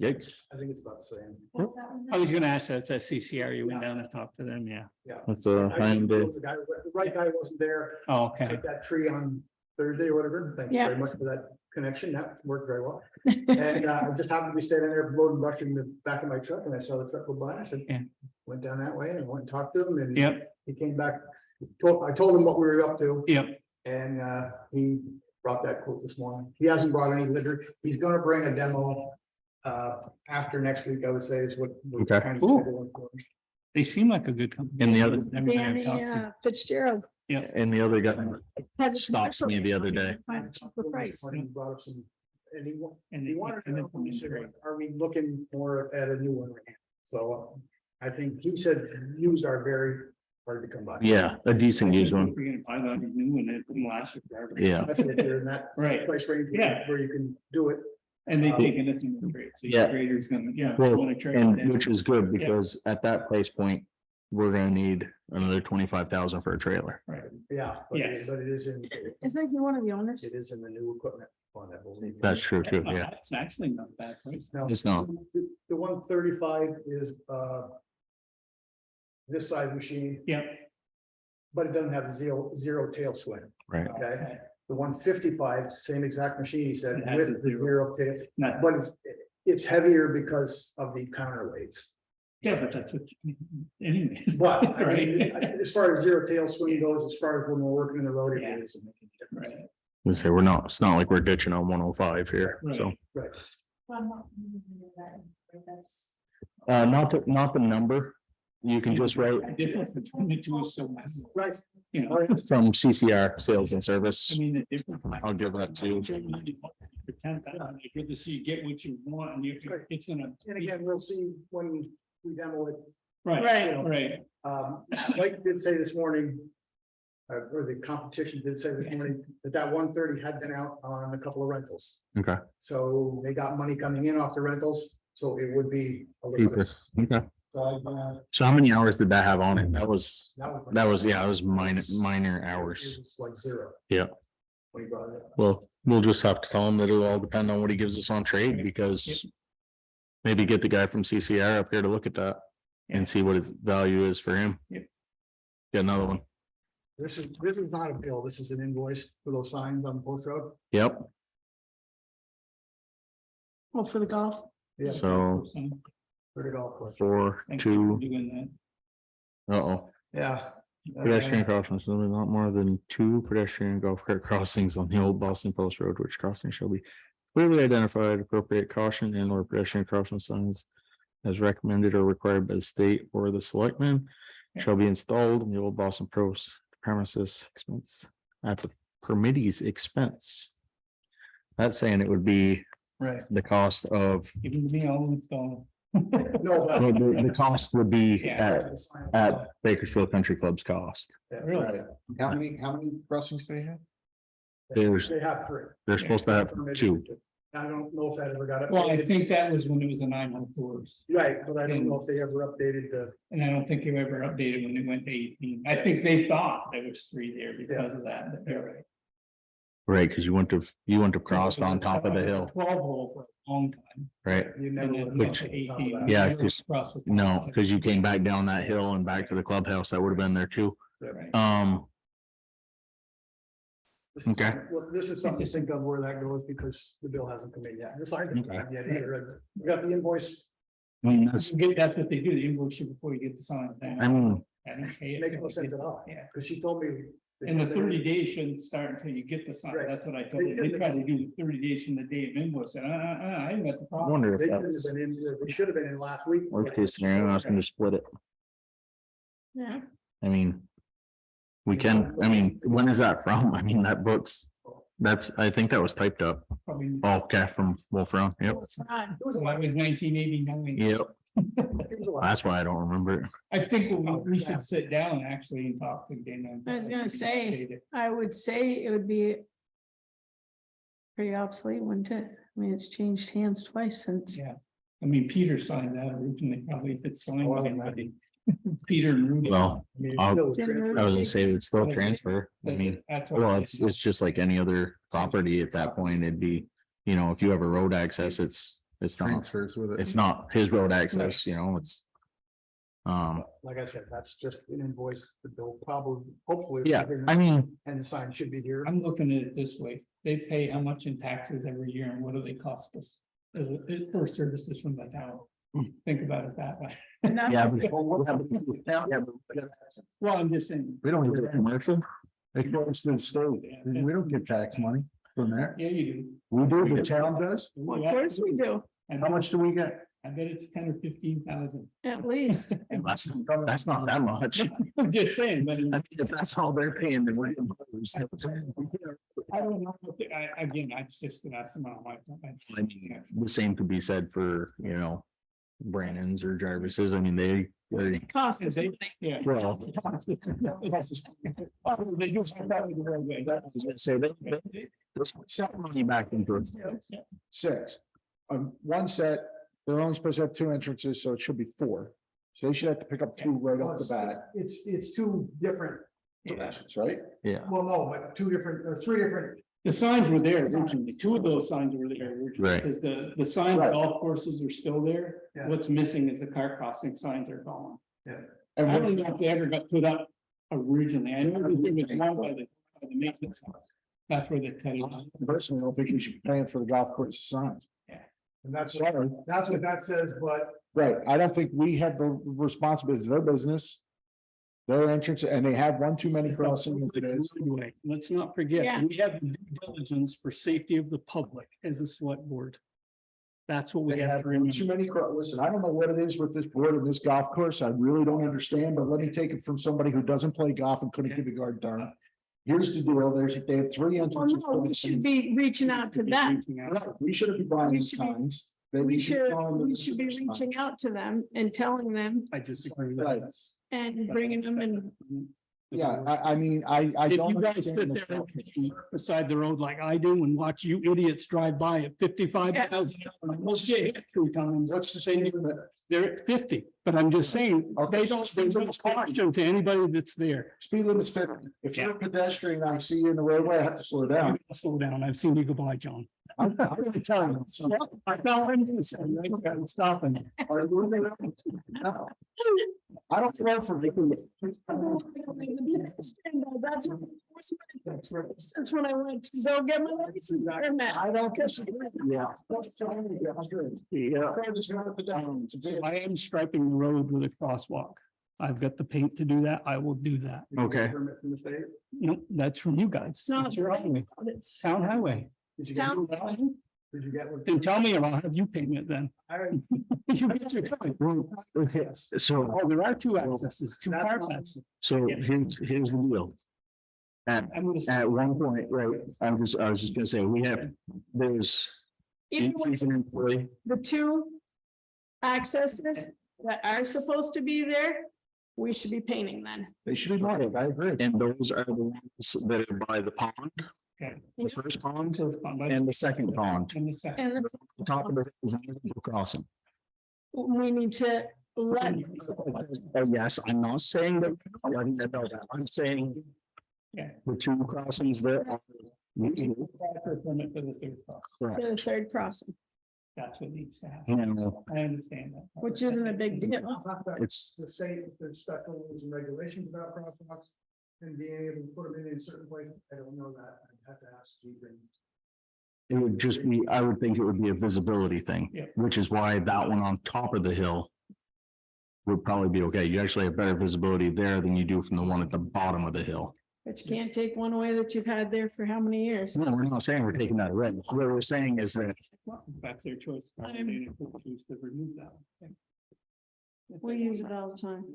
Yikes. I think it's about the same. What's that one's I was name? gonna ask that, it's that CCR, you went down and talked to them, yeah. Yeah. That's a I high think day. The right guy wasn't there. Oh, okay. Hit that tree on Thursday or whatever. Thank you Yeah. very much for that connection. That worked very well. And I just happened to be standing there loading brush in the back of my truck and I saw the truck go by. I said, Yeah. went down that way and I went and talked to him and Yep, he came back. I told him what we were up to yep, and he brought that quote this morning. He hasn't brought any litter. He's gonna bring a demo after next week, I would say is what. we're Okay. kind of Cool. scheduling for. they seem like a good company. And the other- Everybody I've Danny talked to. Fitzgerald And the other guy has a stopped me the other day. Find a cheaper price. He brought up some, and And he wanted to know, he said, great. are we looking more at a new one right now? So I think he said used are very hard to come by. Yeah, a decent used one. We're gonna buy that new one, it can last you forever. Yeah. Especially if you're in that Right, price range Yeah. where you can do it. And they take anything to trade, so Yeah. your grader's gonna, yeah. Well, wanna trade and it. which is good Yeah. because at that price point, we're gonna need another 25,000 for a trailer. Yeah. Yes. But it is in, Isn't he one of the owners? it is in the new equipment fund, I believe. That's true too, yeah. It's actually not a bad price. Now, It's not. The 135 is, this size machine, Yeah. but it doesn't have zero tail swing, Right. okay? The 155, same exact machine, he said, It has with a the zero. zero tail, Not, but it's heavier because of the counterweights. yeah, but that's what, anyways. But I mean, Right. as far as zero tail swing goes, as far as when we're working in the road, Yeah. it is. Right. We say we're not, it's not like we're ditching on 105 here, so. Right. That's. Not the number. You can just write The difference between the two is so massive, Right. you know, from CCR Sales and Service. I mean, the difference. I'll give that to you. For 10,000, it's good to see you get what you want and it's gonna. And again, we'll see when we demo it. Right, Right. right. Mike did say this morning. Or the competition did say this morning that 130 had been out on a couple of rentals. Okay. So they got money coming in off the rentals, so it would be a little Cheaper. bit. Okay. So, So how many hours did that have on it? That was, yeah, it was minor hours. It's like zero. Yeah. When he brought it up. Well, we'll just have to tell him that it'll all depend on what he gives us on trade because maybe get the guy from CCR up here to look at that and see what his value is for him. Yep. Get another one. This is not a bill, this is an invoice for those signs on Post Road. Yep. Oh, for the golf. Yeah. So For the golf course. 4, Thank you for 2, doing uh-oh. Yeah. Pedestrian crossings, there will be not more than 2 pedestrian golf cart crossings on the old Boston Post Road, which crossing shall be clearly identified, appropriate caution and or pedestrian crossing signs as recommended or required by the state or the selectmen shall be installed in the old Boston Post premises expense at the permittee's expense. That's saying it would be Right. the cost of, that. Give it to me, I'll install. No, but. well, the cost would be Yeah. at Bakersfield Country Club's cost. Really? How many crossings do they have? There's, They have 3. they're supposed to have 2. I don't know if that ever got Well, I updated. think that was when it was a 904s. Right, but I don't know if they ever updated the, And I don't think they ever updated when it went to 18. I think they thought there was 3 there because of that, but they're right. Right, because you wouldn't have crossed on top of the hill, 12 hole for a long time. right? you And never. then would went have to on top of 18. that. Yeah, Never 'cause- crossed the top. No, because you came back down that hill and back to the clubhouse, that would have been there too. Right. This is Okay. something- Well, this is something to think of where that goes because the bill hasn't come in yet. This I didn't Okay. have yet either. We got the invoice, That's, That's what they do, the invoice you before you get the sign. I mean, And it's- hey, makes no sense at all. Yeah. Because she told me. And the 30 days shouldn't start until you get the sign. Right. That's what I told you. They try to do the 30 days from the day of invoice. And I ain't got the I problem. wonder if They should have that's been in, they should have been in last week. worst case scenario, I was gonna split it. Yeah. I mean. We can, I mean, when is that from? I mean, that book's, I think that was typed up. Probably. Oh, okay, from Wolf Run, yep, So that was 1989. yep, that's why I don't remember it. I think we should sit down actually and talk to Dana. I was gonna say. I would say it would be. Pretty obsolete, wouldn't it? I mean, it's changed hands twice since. Yeah. I mean, Peter signed that originally, probably if it's signed by anybody. Peter and Rudy. Well, I was Didn't gonna say it's still transfer, I mean, That's what well, I it's did. just like any other property at that point, it'd be, if you have a road access, it's not, Transfers with it. it's not his road access, it's. Like I said, that's just an invoice, the bill probably, hopefully. Yeah, I mean, And the sign should be here. I'm looking at it this way, they pay how much in taxes every year and what do they cost us? As for services from the town, think about it that way. yeah. Well, I'm just saying. We don't get commercial. It goes to the state. Yeah. We don't get tax money from there. Yeah, you We do, the town does. do. Of course we do, And How much do we get? I bet it's 10 or 15,000. at least. That's not that much. I'm just saying, but I mean, if that's all they're paying, then we're. I don't know, again, that's just an estimate on my. I mean, the same could be said for, Brandon's or Jarvis's, I mean, they, Cost us. Yeah. well. They do some kind of the right way. I was gonna say, they set money back into it. 6. one set, they're only supposed to have 2 entrances, so it should be 4. So they should have to pick up 2 right off the bat, It's two different, directions, right? Yeah. well, no, but two different, or three different. The signs were there originally, 2 of those signs were there originally, Right. because the sign Right. golf courses are still there. Yeah. What's missing is the car crossing signs are gone. I And don't what- know if they ever got put up originally, I know there was one by the maintenance house. That's where they tell you. personally, I don't think we should be paying for the golf course signs. And that's Sorry. what that says, but Right, I don't think we have the responsibility, it's their business. Their entrance, and they have one too many crossings as it is. Anyway, let's not forget, Yeah. we have due diligence for safety of the public as a select board. That's what we They have have to one remember. too many, listen, I don't know what it is with this board and this golf course, I really don't understand, but let me take it from somebody who doesn't play golf and couldn't give a guard darn. Here's the deal, they have 3 Well, entrances. no, we should be reaching out to them. Right, we shouldn't be buying We the should be- signs. We should be reaching out to them and telling them I disagree with Right. that. and bringing them in. Yeah, I mean, I If don't. you guys sit understand there this. and eat beside the road like I do and watch you idiots drive by at 55,000. Almost get hit 3 times. Let's just say that They're at 50, but I'm just saying, Okay, they so don't, there's no caution to anybody that's there. speed limit's 50. If you're a pedestrian, I see you in the roadway, I have to slow down. Slow down. I've seen you go by, John. I'm really telling you. I thought I'm gonna say, right, I'm stopping. I don't throw for making. That's when I went to go get my license permit. I don't disagree. Yeah. Yeah. So I am striping the road with a crosswalk. I've got the paint to do that. I will do that. Okay. Permit from the state. No, that's from you guys. It's not That's your highway. It's Town highway. Did you get, town. did you get one? Then tell me, or I'll have you paint it then. I- You get your choice. Okay, so, Oh, there are 2 accesses, 2 car paths. so here's the deal. I'm gonna say, At one point, right, I was just gonna say, there's Either way, increase in employee. the 2 accesses that are supposed to be there, we should be painting then. They should be marked, I agree. And those are the ones that are by the pond, okay. the first pond And and the second pond. the second. And it's- The top of the is a crossing. we need to let, Oh, yes, I'm not saying that, I'm saying Yeah. the 2 crossings there. are- Apply for a permit for the 3rd cross. Correct. to the 3rd crossing, That's what needs to happen. You know, I understand that. which isn't a big deal. it's, To say if there's special rules and regulations about crosswalks and being able to put them in certain places, I don't know that, I'd have to ask Chief. it would just be, I would think it would be a visibility thing, Yeah. which is why that one on top of the hill would probably be okay. You actually have better visibility there than you do from the one at the bottom of the hill. But you can't take one away that you've had there for how many years? No, we're not saying we're taking that away. What we're saying is that Well, that's their choice. They could choose to remove that one. If We they use want. it all the time.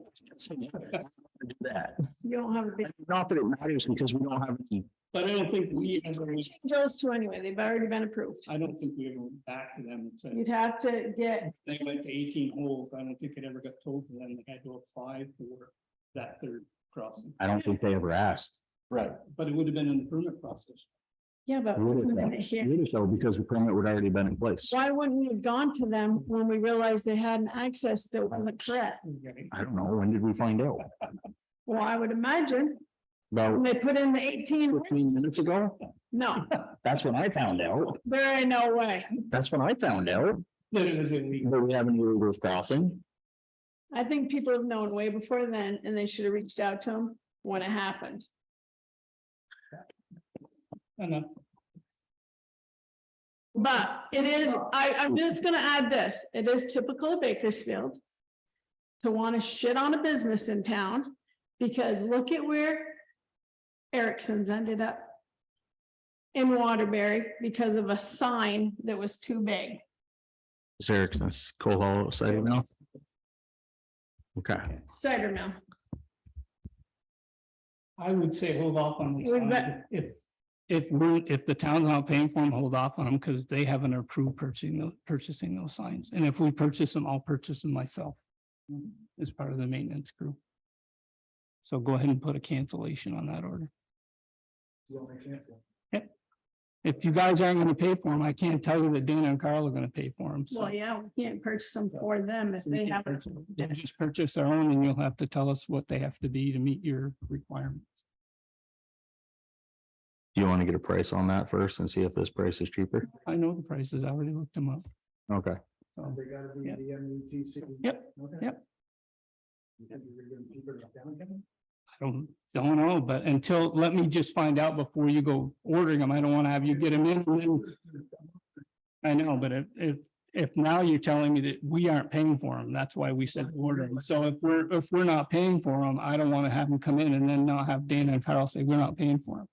do that. You don't have a big, Not that it matters because we don't have any. But I don't think we ever, change those 2 anyway, they've already been approved. I don't think we ever went back to them and said, You'd have to get, they went to 18 holes. I don't think it ever got told to them they had to apply for that 3rd crossing. I don't think they ever asked. Right. But it would have been in the permit process. yeah, but Would wait a it minute here. Would it though, because the permit would already been in place. Why wouldn't we have gone to them when we realized they had an access that wasn't correct? I don't know. When did we find out? Well, I would imagine when About they put in the 18, 15 minutes ago? no, That's when I found out. there ain't no way. That's when I found out That it was illegal. that we have an illegal crossing. I think people have known way before then, and they should have reached out to them when it happened. I know. But it is, I'm just gonna add this, it is typical of Bakersfield to want to shit on a business in town, because look at where Erickson's ended up in Waterbury because of a sign that was too big. It's Erickson's Coal Hollow site now. Okay, Cider mill. I would say hold off on these. We've got- signs. If the town's not paying for them, hold off on them because they haven't approved purchasing those signs. And if we purchase them, I'll purchase them myself. As part of the maintenance crew. So go ahead and put a cancellation on that order. You want me to cancel? if you guys aren't gonna pay for them, I can't tell you that Dana and Carl are gonna pay for them, so. Well, yeah, we can't purchase them for them if they have. They'll just purchase their own and you'll have to tell us what they have to be to meet your requirements. Do you want to get a price on that first and see if this price is cheaper? I know the prices, I already looked them up. Okay. So, They gotta be Yeah. the MUTC. Yep, Okay. yep. You think you're gonna keep it down, Kevin? I don't know, but let me just find out before you go ordering them. I don't want to have you get them in. And then, I know, but if now you're telling me that we aren't paying for them, that's why we said order them. So if we're not paying for them, I don't want to have them come in and then not have Dana and Carl say we're not paying for them.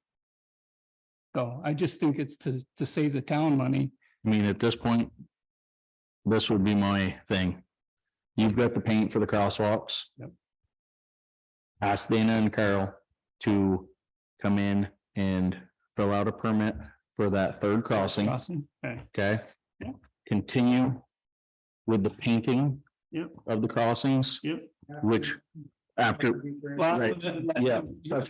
So I just think it's to save the town money. I mean, at this point, this would be my thing. You've got the paint for the crosswalks. Yep. Ask Dana and Carol to come in and fill out a permit for that third crossing, Crossing, okay. okay? Yeah. Continue with the painting Yep. of the crossings, Yep. which after, Well, Right. Yeah.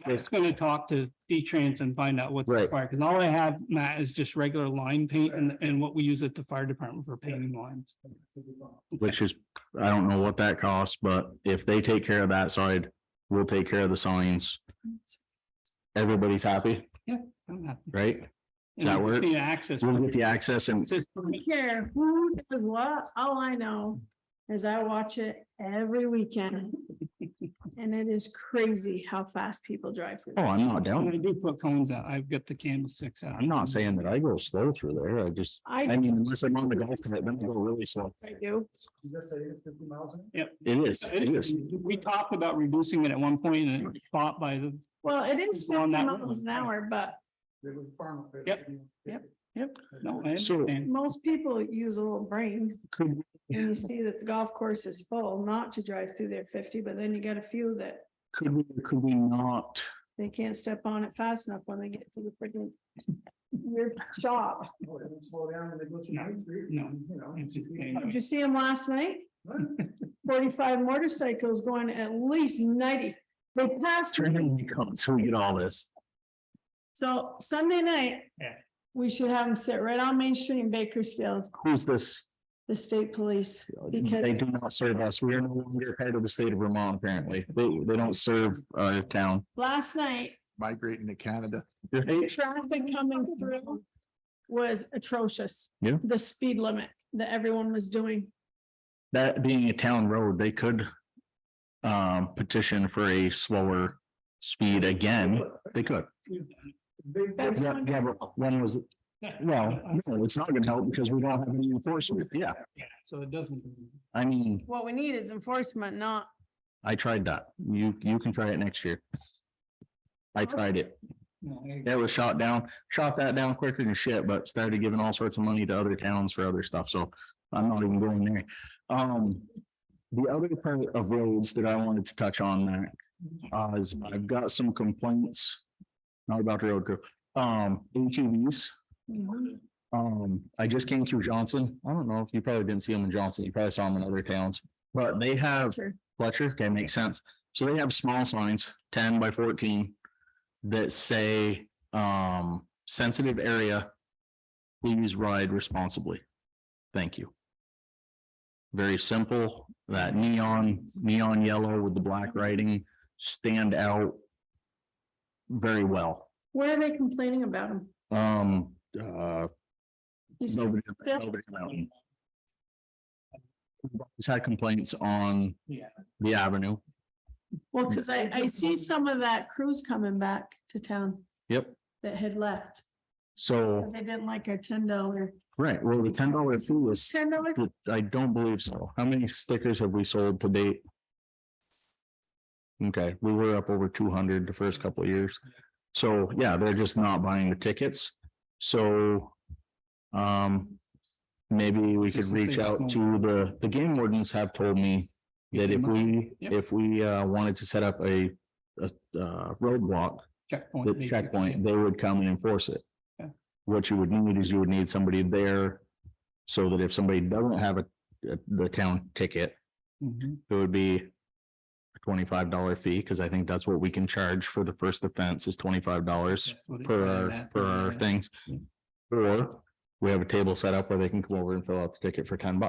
it's gonna talk to D-Trans and find out what's Right. required, because all I have, Matt, is just regular line paint and what we use at the fire department for painting lines. which is, I don't know what that costs, but if they take care of that side, we'll take care of the signs. Everybody's happy, I'm happy. right? And That we work? need access. We'll get the access and I don't care who does what, all I know is I watch it every weekend. And it is crazy how fast people drive through. oh, I'm not When down. I do put cones out, I've got the candlesticks out. I'm not saying that I go slow through there. I just, I mean, unless I'm on the golf cart, then I go really slow. I do. You just say 50 miles an hour? Yep. It is, it is. We talked about reducing it at one point and it fought by the, Well, it is It's on 50 that miles road. an hour, but There was a farm up there. Yep. no, I So- understand. most people use a little brain. Could, And you see that the golf course is full, not to drive through there 50, but then you got a few that could we not, they can't step on it fast enough when they get to the freaking your shop. Oh, they don't slow down when they go through No, Main Street. no. You know. It's a pain. Did you see them last night? 45 motorcycles going at least 90. They passed. turn me. in, you come, so we get all this. So Sunday night. Yeah. We should have them sit right on Main Street in Bakersfield, Who's this? the state police, because They do not serve us. We are no longer part of the state of Vermont, apparently. They don't serve our town. last night, Migrating to Canada. traffic coming through was atrocious. Yeah. The speed limit that everyone was doing. That being a town road, they could petition for a slower speed again. They could. That's Yeah, yeah, but one was, well, no, it's not gonna help because we don't have any enforcement. Yeah, So it doesn't. I mean, What we need is enforcement, not. I tried that. You can try it next year. I tried it. No, I- It was shot that down quicker than shit, but started giving all sorts of money to other towns for other stuff, so I'm not even going there. The other part of roads that I wanted to touch on there, is I've got some complaints. Not about the road crew, ATVs. I just came through Johnson. I don't know if you probably didn't see them in Johnson. You probably saw them in other towns, but they have Sure. Fletcher, okay, makes sense. So they have small signs, 10 by 14. That say, sensitive area. Please ride responsibly. Thank you. Very simple, that neon yellow with the black writing stand out. Very well. Where are they complaining about him? He's- Nobody, Yeah. nobody's mountain. He's had complaints on Yeah. the avenue. Well, because I see some of that crews coming back to town Yep, that had left, so, because they didn't like our $10. right, well, the $10 fee was, $10? I don't believe so. How many stickers have we sold to date? Okay, we were up over 200 the first couple of years. So, yeah, they're just not buying the tickets. So, maybe we could reach out to the game wardens have told me that if we wanted to set up a roadblock, the checkpoint, they would come and enforce it. Yeah. What you would need is you would need somebody there so that if somebody doesn't have the town ticket, Mhm. it would be a $25 fee, because I think that's what we can charge for the first offense is $25 That's what it per said our, at for the, our things. yeah. Or we have a table set up where they can come over and fill out the ticket for $10.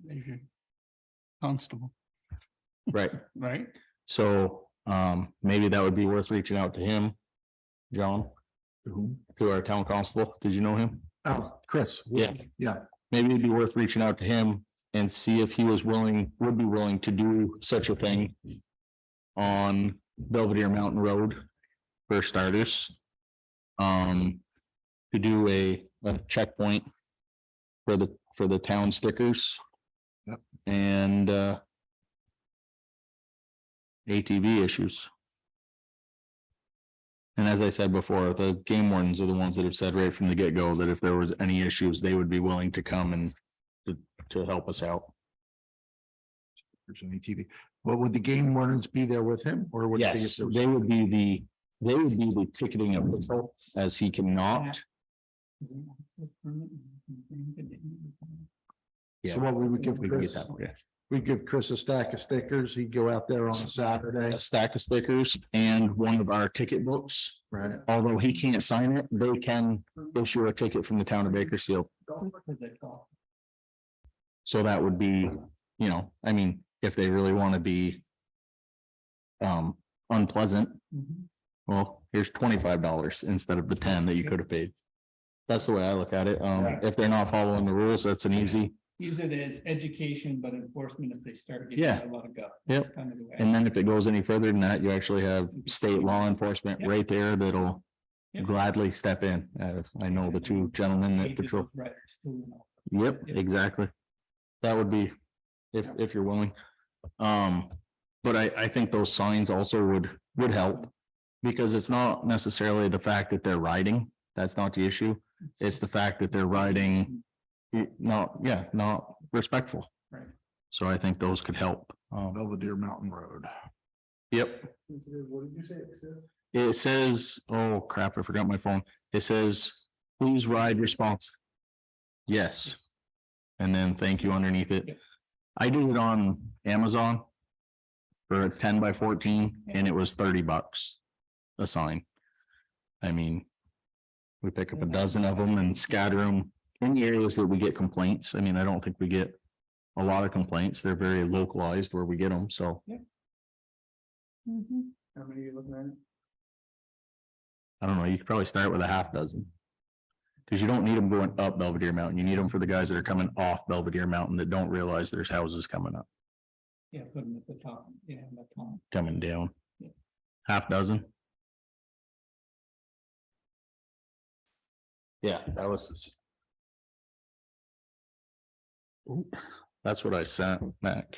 There's your constable, Right. right? So, maybe that would be worth reaching out to him. John, to our town constable. Did you know him? Oh, Chris. Yeah. Yeah. Maybe it'd be worth reaching out to him and see if he would be willing to do such a thing on Belvedere Mountain Road for starters. To do a checkpoint for the town stickers. Yep. And ATV issues. And as I said before, the game wardens are the ones that have said right from the get-go that if there was any issues, they would be willing to come and to help us out. There's an ATV. Well, would the game wardens be there with him or would? Yes, they would be the ticketing official, as he cannot. So what we would give We can get Chris, that, yeah. we give Chris a stack of stickers. He'd go out there on a Saturday. A stack of stickers and one of our ticket books. Right. Although he can't sign it, they can issue a ticket from the town of Bakersfield. So that would be, you know, I mean, if they really want to be unpleasant, well, here's $25 instead of the 10 that you could have paid. That's the way I look at it. If they're not following the rules, that's an easy. Use it as education, but enforcement if they start Yeah. getting a lot of guff. Yep. That's kind of the way. And then if it goes any further than that, you actually have state law enforcement right there that'll Yep. gladly step in. I know the two gentlemen that patrol. Right. Yep, exactly. That would be, if you're willing. But I think those signs also would help. Because it's not necessarily the fact that they're riding, that's not the issue. It's the fact that they're riding not respectful. Right. So I think those could help. Belvedere Mountain Road. Yep. What did you say it said? It says, oh crap, I forgot my phone. It says, please ride response. Yes. And then thank you underneath it. Yep. I did it on Amazon for a 10 by 14 and it was $30 a sign. I mean, we pick up a dozen of them and scatter them in the areas that we get complaints. I mean, I don't think we get a lot of complaints. They're very localized where we get them, so. How many are you looking at? I don't know, you could probably start with a half dozen. Cause you don't need them going up Belvedere Mountain. You need them for the guys that are coming off Belvedere Mountain that don't realize there's houses coming up, Yeah, put them at the top. Yeah, at the top. coming down. Yeah. Half dozen. Yeah, that was. Ooh, that's what I sent, Mac.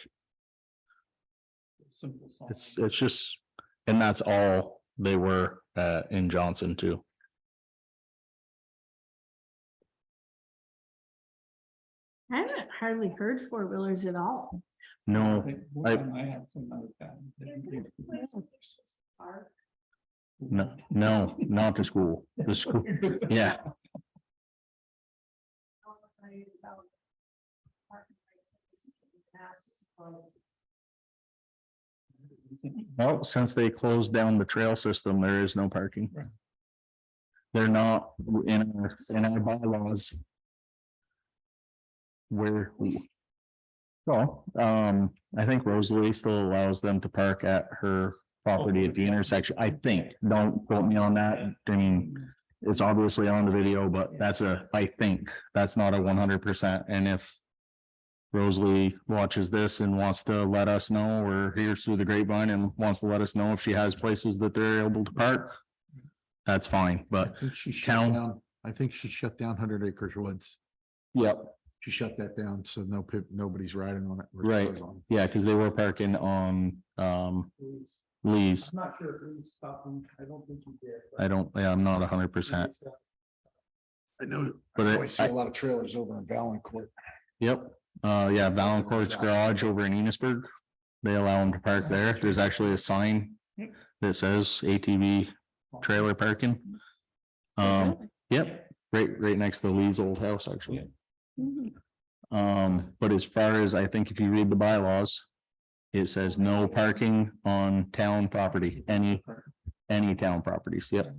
Simple song. It's just, and that's all they were in Johnson too. I haven't hardly heard four-wheelers at all. No, One time I had some other time. no, not the school, the school, yeah. Well, since they closed down the trail system, there is no parking. Right. They're not in our bylaws. Where we. Well, I think Rosalie still allows them to park at her property at the intersection, I think, don't quote me on that, I mean. It's obviously on the video, but that's I think, that's not a 100%, and if. Rosalie watches this and wants to let us know, or hears through the grapevine and wants to let us know if she has places that they're able to park. That's fine, but I think she shut down, I think she shut down 100 Acres Woods. yep, She shut that down, so nobody's riding on it. Right. Yeah, because they were parking on Lee's. I'm not sure if we stopped them. I don't think you did. I'm not 100%. I know, But I always see a lot of trailers over in Valancourt. Yep, yeah, Valancourt's garage over in Enosburg. They allow them to park there. There's actually a sign that says ATV trailer parking. Yep, right next to Lee's old house, actually. But as far as, I think if you read the bylaws, it says no parking on town property, any town properties, yep.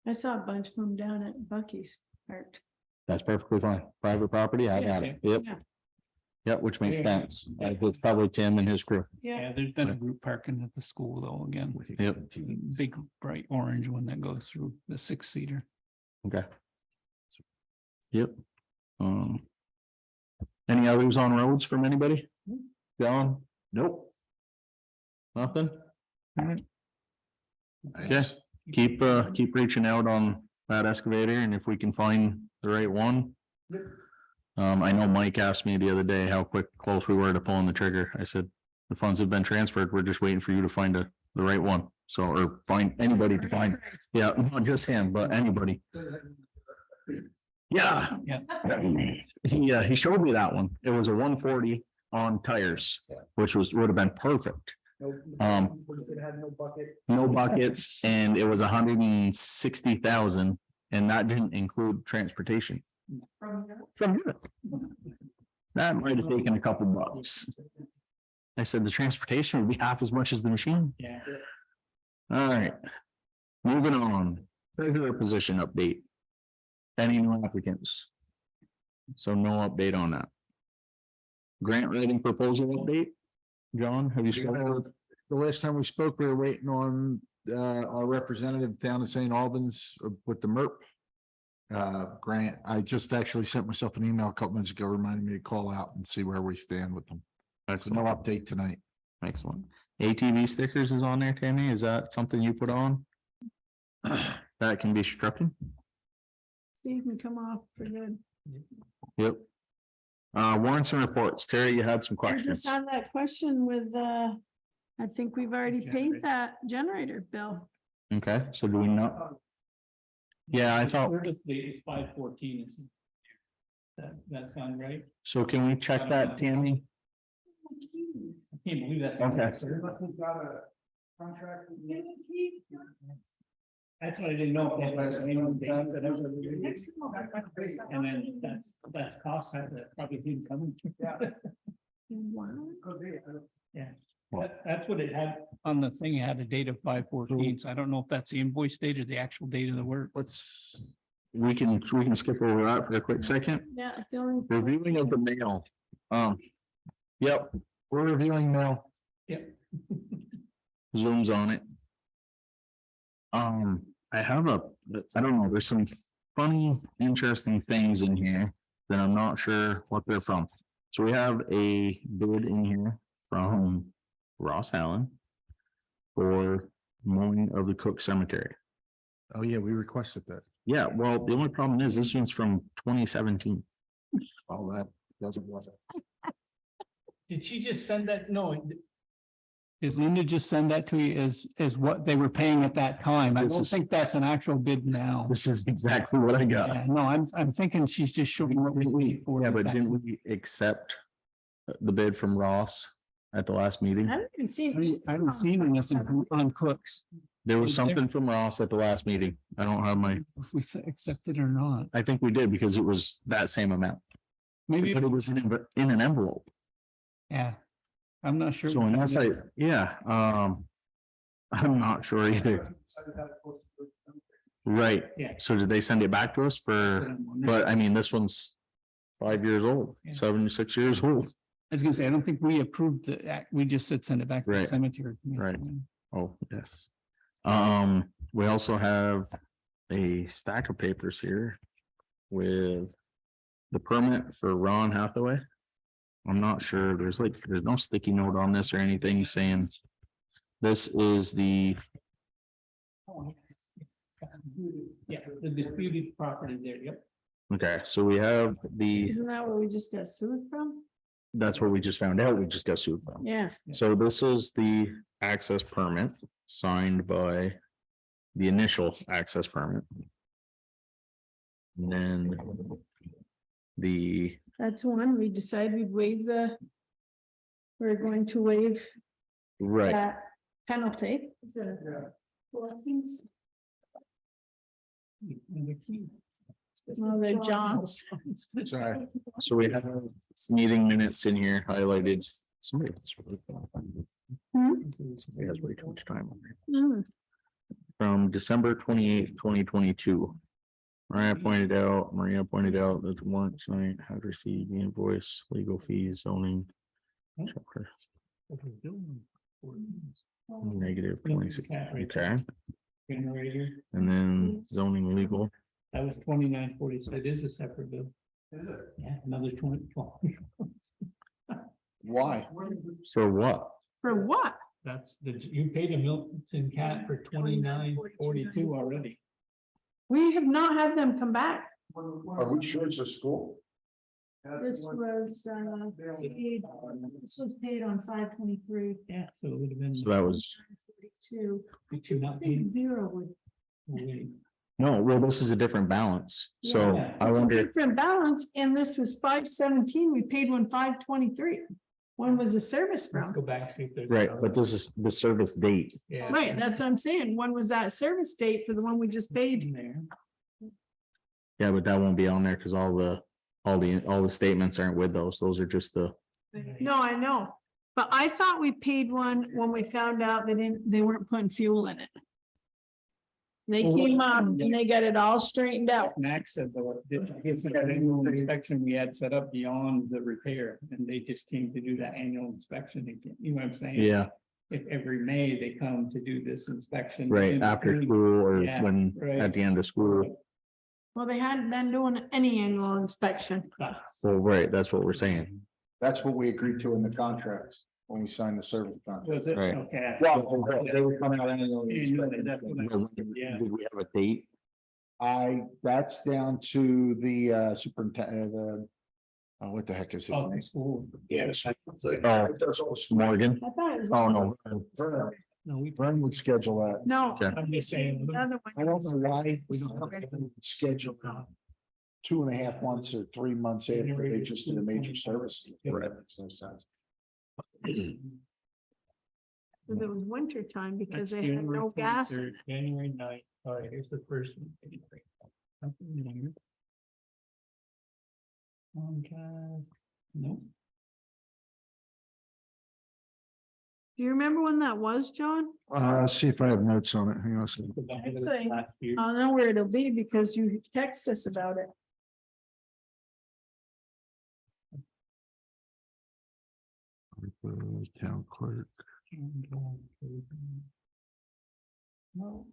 I saw a bunch of them down at Bucky's parked. That's perfectly fine. Private property, I got it. Yep. Yeah. Yep, which makes Yeah. sense. It's probably Tim and his crew. Yeah, there's been a group parking at the school though, again. Yep. Big bright orange one that goes through the 6-seater. Okay. Yep. Any others on roads from anybody? John? Nope. Nothing? Nice. Yeah. Keep reaching out on that excavator, and if we can find the right one. I know Mike asked me the other day how close we were to pulling the trigger. I said, the funds have been transferred. We're just waiting for you to find the right one. So, or find anybody to find, yeah, not just him, but anybody. Yeah. Yeah. He showed me that one. It was a 140 on tires, which would have been perfect. It had no bucket. No buckets, and it was 160,000, and that didn't include transportation. From Europe. That might have taken a couple bucks. I said the transportation would be half as much as the machine. Yeah. All right. Moving on, treasurer position update. Any new applicants? So no update on that. Grant writing proposal update. John, have you spoken with? The last time we spoke, we were waiting on our representative down in St. Albans with the MERP grant. I just actually sent myself an email a couple minutes ago reminding me to call out and see where we stand with them. So no update tonight. Excellent. ATV stickers is on there, Tammy. Is that something you put on? That can be stricken? Steve can come off for good. Yep. Warrants and reports. Terry, you had some I questions. just had that question with, I think we've already paid that generator bill. Okay, so do we not? Yeah, I thought, Where does the, it's 514, isn't it? That sound right? so can we check that, Tammy? I can't believe that's. Okay. That's what I didn't know. And then that's cost that probably didn't come. Wow. Yeah, that's what it had on the thing. It had a date of 5/14. So I don't know if that's the invoice date or the actual date of the work. We can skip over that for a quick second. Yeah, it's the only. Reviewing of the mail. Yep, We're reviewing now. Zoom's on it. I have I don't know, there's some funny, interesting things in here that I'm not sure what they're from. So we have a bid in here from Ross Allen for mowing of the Cook Cemetery. Oh, yeah, we requested that. Yeah, well, the only problem is this one's from 2017. All that doesn't work. Did she just send that? No. Did Linda just send that to you as what they were paying at that time? I This don't is- think that's an actual bid now. This is exactly what I got. Yeah, no, I'm thinking she's just showing what we paid for. Yeah, at but that didn't time. we accept the bid from Ross at the last meeting? I haven't even seen. I haven't seen this on Cooks, There was Is there- something from Ross at the last meeting. I don't have my, if we accepted or not. I think we did because it was that same amount, Maybe, but it was in an envelope. yeah, I'm not sure. So unless yeah, I'm not sure either. Right. Yeah. So did they send it back to us for, but I mean, this one's 5 years old, Yeah. 76 years old. I was gonna say, I don't think we approved the act. We just said send it back to the Right. cemetery. Right. Oh, yes. We also have a stack of papers here with the permit for Ron Hathaway. I'm not sure, there's no sticky note on this or anything saying this is the, Yeah, the disputed property there, yep. okay, so we have the, Isn't that where we just got sued from? that's what we just found out, we just got sued from. Yeah. So this is the access permit signed by the initial access permit. And then the, That's one. We decided we'd waive we're going to waive right, that penalty. Blessings. Well, they're John's. Sorry. so we have meeting minutes in here highlighted. Somebody has way too much time on here. Hmm. from December 28th, 2022. Maria pointed out that the warrant tonight had received the invoice, legal fees, zoning. Negative 26, okay, Generator, and then zoning legal, that was 2940, so it is a separate bill. Is it? Yeah, another 20. Why? so what? For what? That's you paid a Milton Cat for 2942 already. We have not had them come back. Are we sure it's a school? This was paid on 5/23. Yeah, so it would have been. So that was, Two. Did you not pay? Zero would. Wait, no, well, this is a different balance, so Yeah. I It's a wonder, different balance, and this was 517. We paid one 523. One was a service let's from. go back, see if there's. right, but this is the service date. Yeah. Right, that's what I'm saying. One was that service date for the one we just paid. In there. Yeah, but that won't be on there because all the statements aren't with those are just the, No, I know, but I thought we paid one when we found out they weren't putting fuel in it. They Well, came up and they got it all straightened out. Max said though, it's an annual inspection we had set up beyond the repair, and they just came to do that annual inspection again, you know what I'm saying? yeah, If every May they come to do this inspection. right, in after between. school or Yeah, when, right. at the end of school. Well, they hadn't been doing any annual inspection. Well, right, that's what we're saying. That's what we agreed to in the contracts when we signed the service contract. Was it? Right. Okay. They were coming out annually. Annually, that's what Yeah. Did we have a date? That's down to the superintendent, what the heck is his Oh, name? school. Yes. Oh, Morgan, I thought it was. oh, no, No, we. Vern would schedule that. No. Okay. I'm just saying. the other one. I don't know why We don't have. schedule 2.5 months or 3 months after they just did a major service. Right. Makes no sense. It was winter time because That's they had January no gas. 23rd, January 9th. All right, here's the first one. Something in here. Okay, no. Do you remember when that was, John? See if I have notes on it. Hang on a second. Last year. I don't know where it'll be because you text us about it. Town clerk. No. Nope.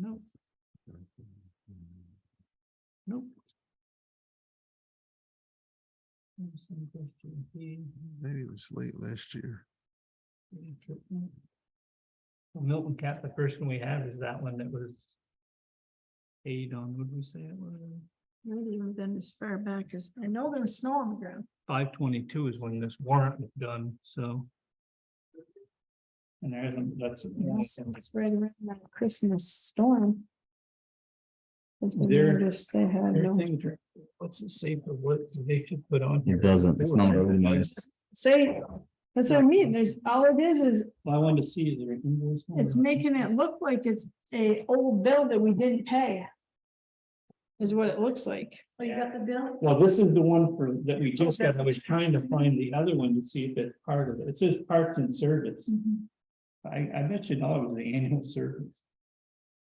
No. Nope. Maybe it was late last year. Milton Cat, the first one we have is that one that was paid on, what did we say it was? Maybe even been as far back as, I know there was snow on the ground. 5/22 is when this warrant was done, so. And there isn't, that's. It's right around that Christmas storm. If they There- noticed they had Their no, things are, what's it say for what they should put on here? it doesn't, it's not organized. say, that's what I mean, there's, all it is Well, I wanted to see, is there an invoice? number? it's making it look like it's a old bill that we didn't pay. Is what it looks like. Oh, you got the bill? Well, this is the one for, that we just got, I was trying to find the other one to see if it's part of it, it says parts and service. I bet you know it was the annual service.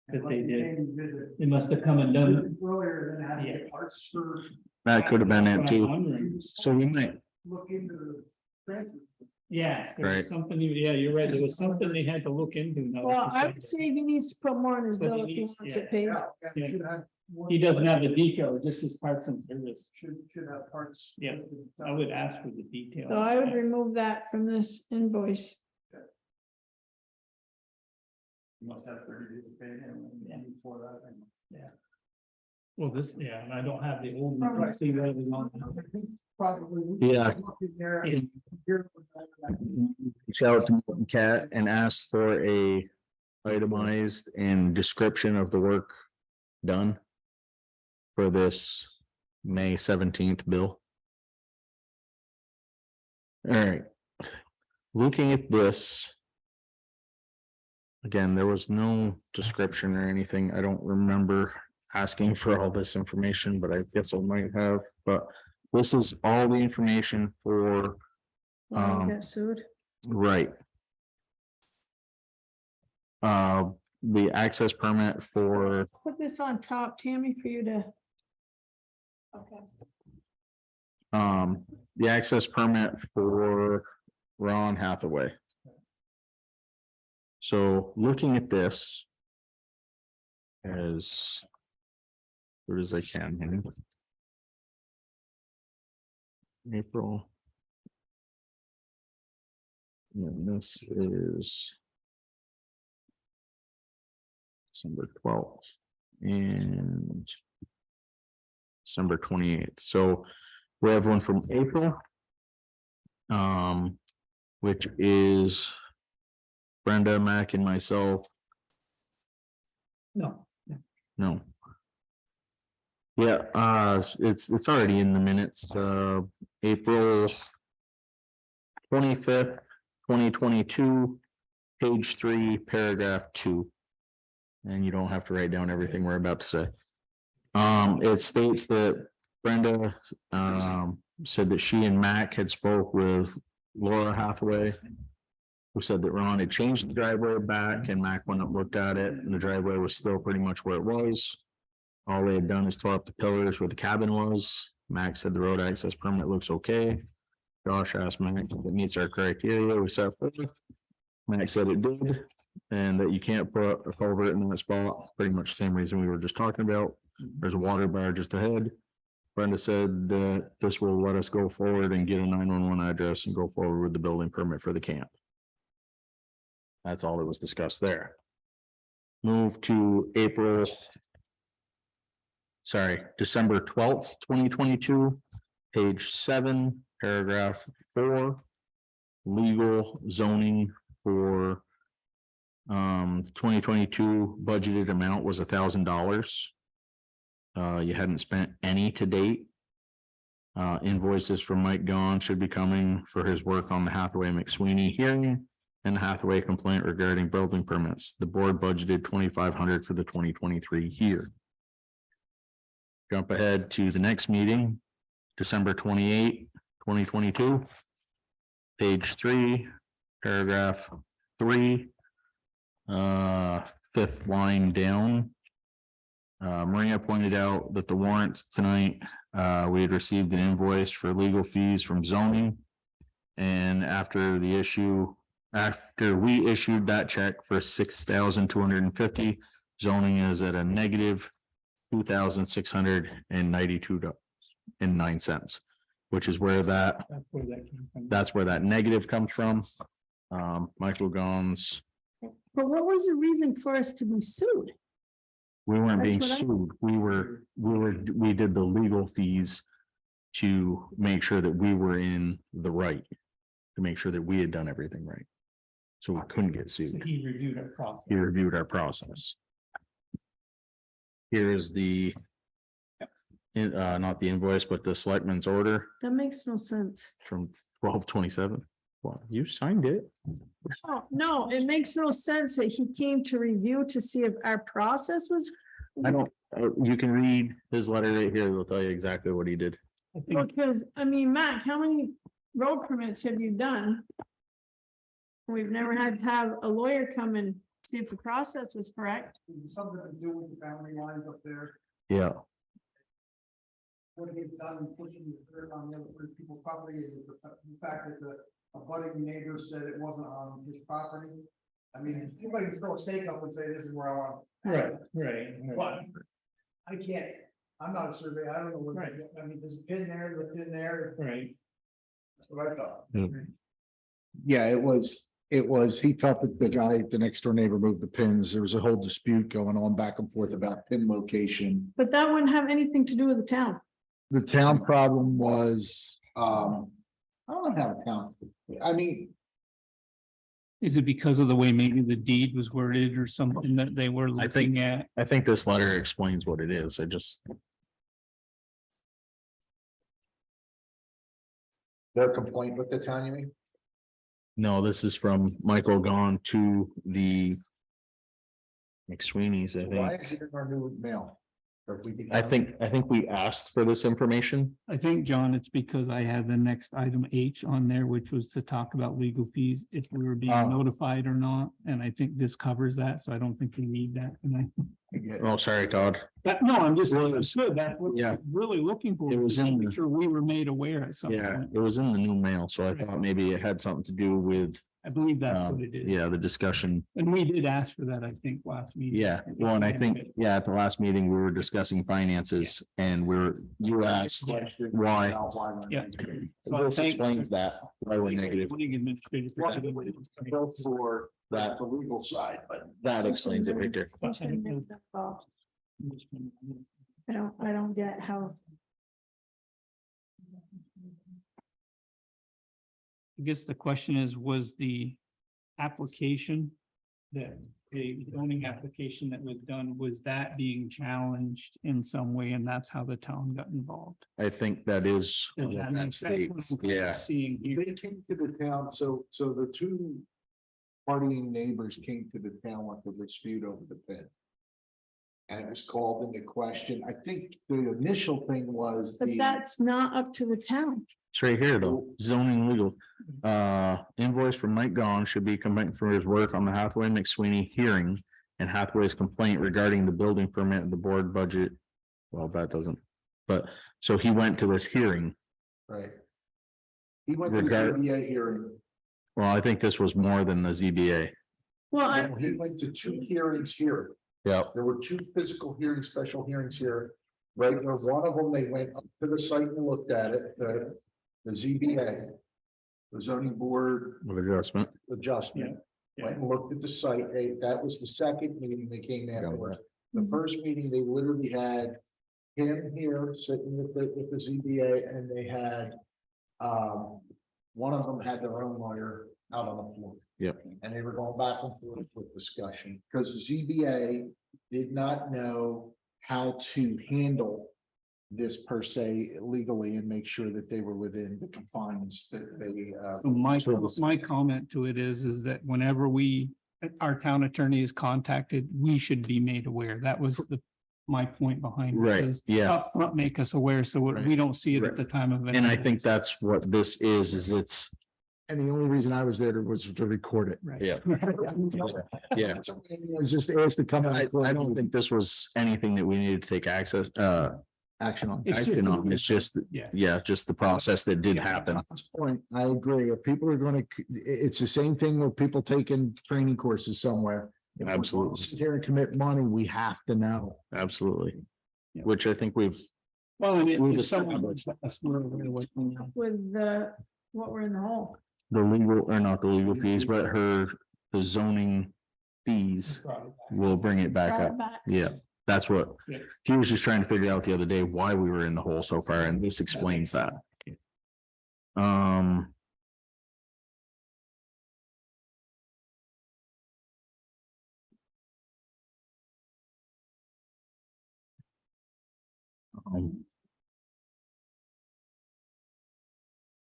That they did, they must have come and done. Earlier than Yeah. having parts for, That could have been it That's what I'm too. wondering. So we might, look into the transfer. Yeah, there was Right. something, yeah, you're right, there was something they had to look into. now that Well, you I said would that. say he needs to put more in his But bill he if he needs- wants yeah. it paid. Yeah. Should have one- He doesn't have the detail, just his parts and service. Should have parts. Yeah. I would ask for the detail. So I would remove that from this invoice. You must have 30 days to pay him and before that. Yeah. Well, this, yeah, and I don't have the old one, see what it was on. Probably. Yeah. There. Yeah. reach out to Milton Cat and ask for a itemized and description of the work done for this May 17th bill. All right, looking at this. Again, there was no description or anything. I don't remember asking for all this information, but I guess I might have, but this is all the information for Well, you get sued. right. The access permit for, Put this on top, Tammy, for you to. Okay. the access permit for Ron Hathaway. So looking at this as good as I can here. April. And this is December 12th and December 28th. So we have one from April. Which is Brenda, Mac, and myself. No. No. Yeah, it's already in the minutes, April 25th, 2022, page 3, paragraph 2. And you don't have to write down everything we're about to say. It states that Brenda, said that she and Mac had spoke with Laura Hathaway, who said that Ron had changed the driveway back, and Mac went up, looked at it, and the driveway was still pretty much where it was. All they had done is tore up the pillars where the cabin was. Mac said the road access permit looks okay. Josh asked Mac if it meets our criteria. We set forth. Mac said it did, and that you can't put a culvert in that spot. Pretty much the same reason we were just talking about. There's a water bar just ahead. Brenda said that this will let us go forward and get a 911 address and go forward with the building permit for the camp. That's all that was discussed there. Move to December 12th, 2022, page 7, paragraph 4. Legal zoning for 2022 budgeted amount was $1,000. You hadn't spent any to date. Invoices from Mike Gahn should be coming for his work on the Hathaway McSweeney hearing and the Hathaway complaint regarding building permits. The board budgeted $2,500 for the 2023 year. Jump ahead to the next meeting, December 28, 2022. Page 3, paragraph 3. 5th line down. Maria pointed out that the warrants tonight, we had received an invoice for legal fees from zoning. And after we issued that check for $6,250, zoning is at a negative $2,692.09, which is where That's where that came from. that's where that negative comes from. Michael Gomes, But what was the reason for us to be sued? we weren't being That's what sued. We did the legal fees to make sure that we were in the right, to make sure that we had done everything right. So we couldn't get So sued. he reviewed our process. He reviewed our process. Here is the not the invoice, but the selectman's order That makes no sense. from 12/27. Well, you signed it. Oh, no, it makes no sense that he came to review to see if our process was. I don't, you can read his letter right here. It'll tell you exactly what he did. I think Because, I mean, Mac, how many road permits have you done? We've never had to have a lawyer come and see if the process was correct. Something to do with the boundary lines up there. Yeah. What he's done pushing the dirt on the other people's property is the fact that the abutting neighbor said it wasn't on his property. I mean, anybody can throw a stake up and say, this is where I want. right. But I can't, I'm not a surveyor, I don't know what, Right. I mean, there's a pin there, there's a pin there, Right. that's what I thought. Yeah, it was, he thought that the guy, the next door neighbor moved the pins. There was a whole dispute going on back and forth about pin location. But that wouldn't have anything to do with the town. The town problem was, I don't know how the town, I mean, Is it because of the way maybe the deed was worded or something that they were I think- looking at? I think this letter explains what it is. their complaint with the town, you mean? No, this is from Michael Gahn to the McSweeney's, I Why think. is it in our new mail? Or if we could I have- think we asked for this information. I think, John, it's because I had the next item H on there, which was to talk about legal fees, if we were being Oh. notified or not, and I think this covers that, so I don't think we need that tonight. Oh, sorry, Todd. No, I'm just, Well, it's good, that's what yeah. I'm really looking for. It was in Make the- sure we were made aware at some Yeah, point. it was in the new mail, so I thought maybe it had something to do with, I believe that's what it is. yeah, the discussion. And we did ask for that, I think, last meeting. Yeah, well, and I think, yeah, at the last meeting, we were discussing finances and you asked why. Yeah. So this explains that, why we're negative. Planning administrator for today. Go for That, the legal side, but that explains it, Victor. I don't get how. I guess the question is, was the application that the zoning application that was done, was that being challenged in some way? And that's how the town got involved. I think that is. Does what that that make sense? states. Yeah, Seeing here. they came to the town, so the two partying neighbors came to the town with a dispute over the pit. And it was called into question. I think the initial thing was But the. that's not up to the town. it's right here though, zoning legal. Invoice from Mike Gahn should be complaint for his work on the Hathaway McSweeney hearing. And Hathaway's complaint regarding the building permit and the board budget. Well, that doesn't, but, so he went to this hearing. Right. He went to the Regard- ZBA hearing. Well, I think this was more than the ZBA. Well, No, he went to two hearings here. Yep. There were two physical hearings, special hearings here. Right, where one of them, they went up to the site and looked at it, the ZBA. The zoning board With adjustment. adjustment. Went and looked at the site. That was the second meeting they came afterwards. The first meeting, they literally had him here sitting with the ZBA, and they had, one of them had their own lawyer out on the floor. Yep. And they were going back and forth with discussion, because the ZBA did not know how to handle this per se legally and make sure that they were within the confines that they, So my comment to it is that whenever our town attorney is contacted, we should be made aware. That was my point behind. it, Right, is yeah. upfront make us aware, so we don't see it at the time of. And I think that's what this is it's, and the only reason I was there was to record it. Right. yeah, yeah. I was just asked to come. I don't think this was anything that we needed to take action on. It's just- Action on. It's just, Yeah. yeah, just the process that did Yeah. happen. At this point, I agree. If people are gonna, it's the same thing with people taking training courses somewhere. If we're gonna Absolutely. sit here and commit money, we have to know. Absolutely. Yeah. Which I think we've, Well, and We if just- someone was us, we're aware what we know. with what we're in the hole. the legal, or not the legal fees, but the zoning fees will bring it back Brought it up. back. Yeah, that's what, Yeah. he was just trying to figure out the other day why we were in the hole so far, and this explains that. Um.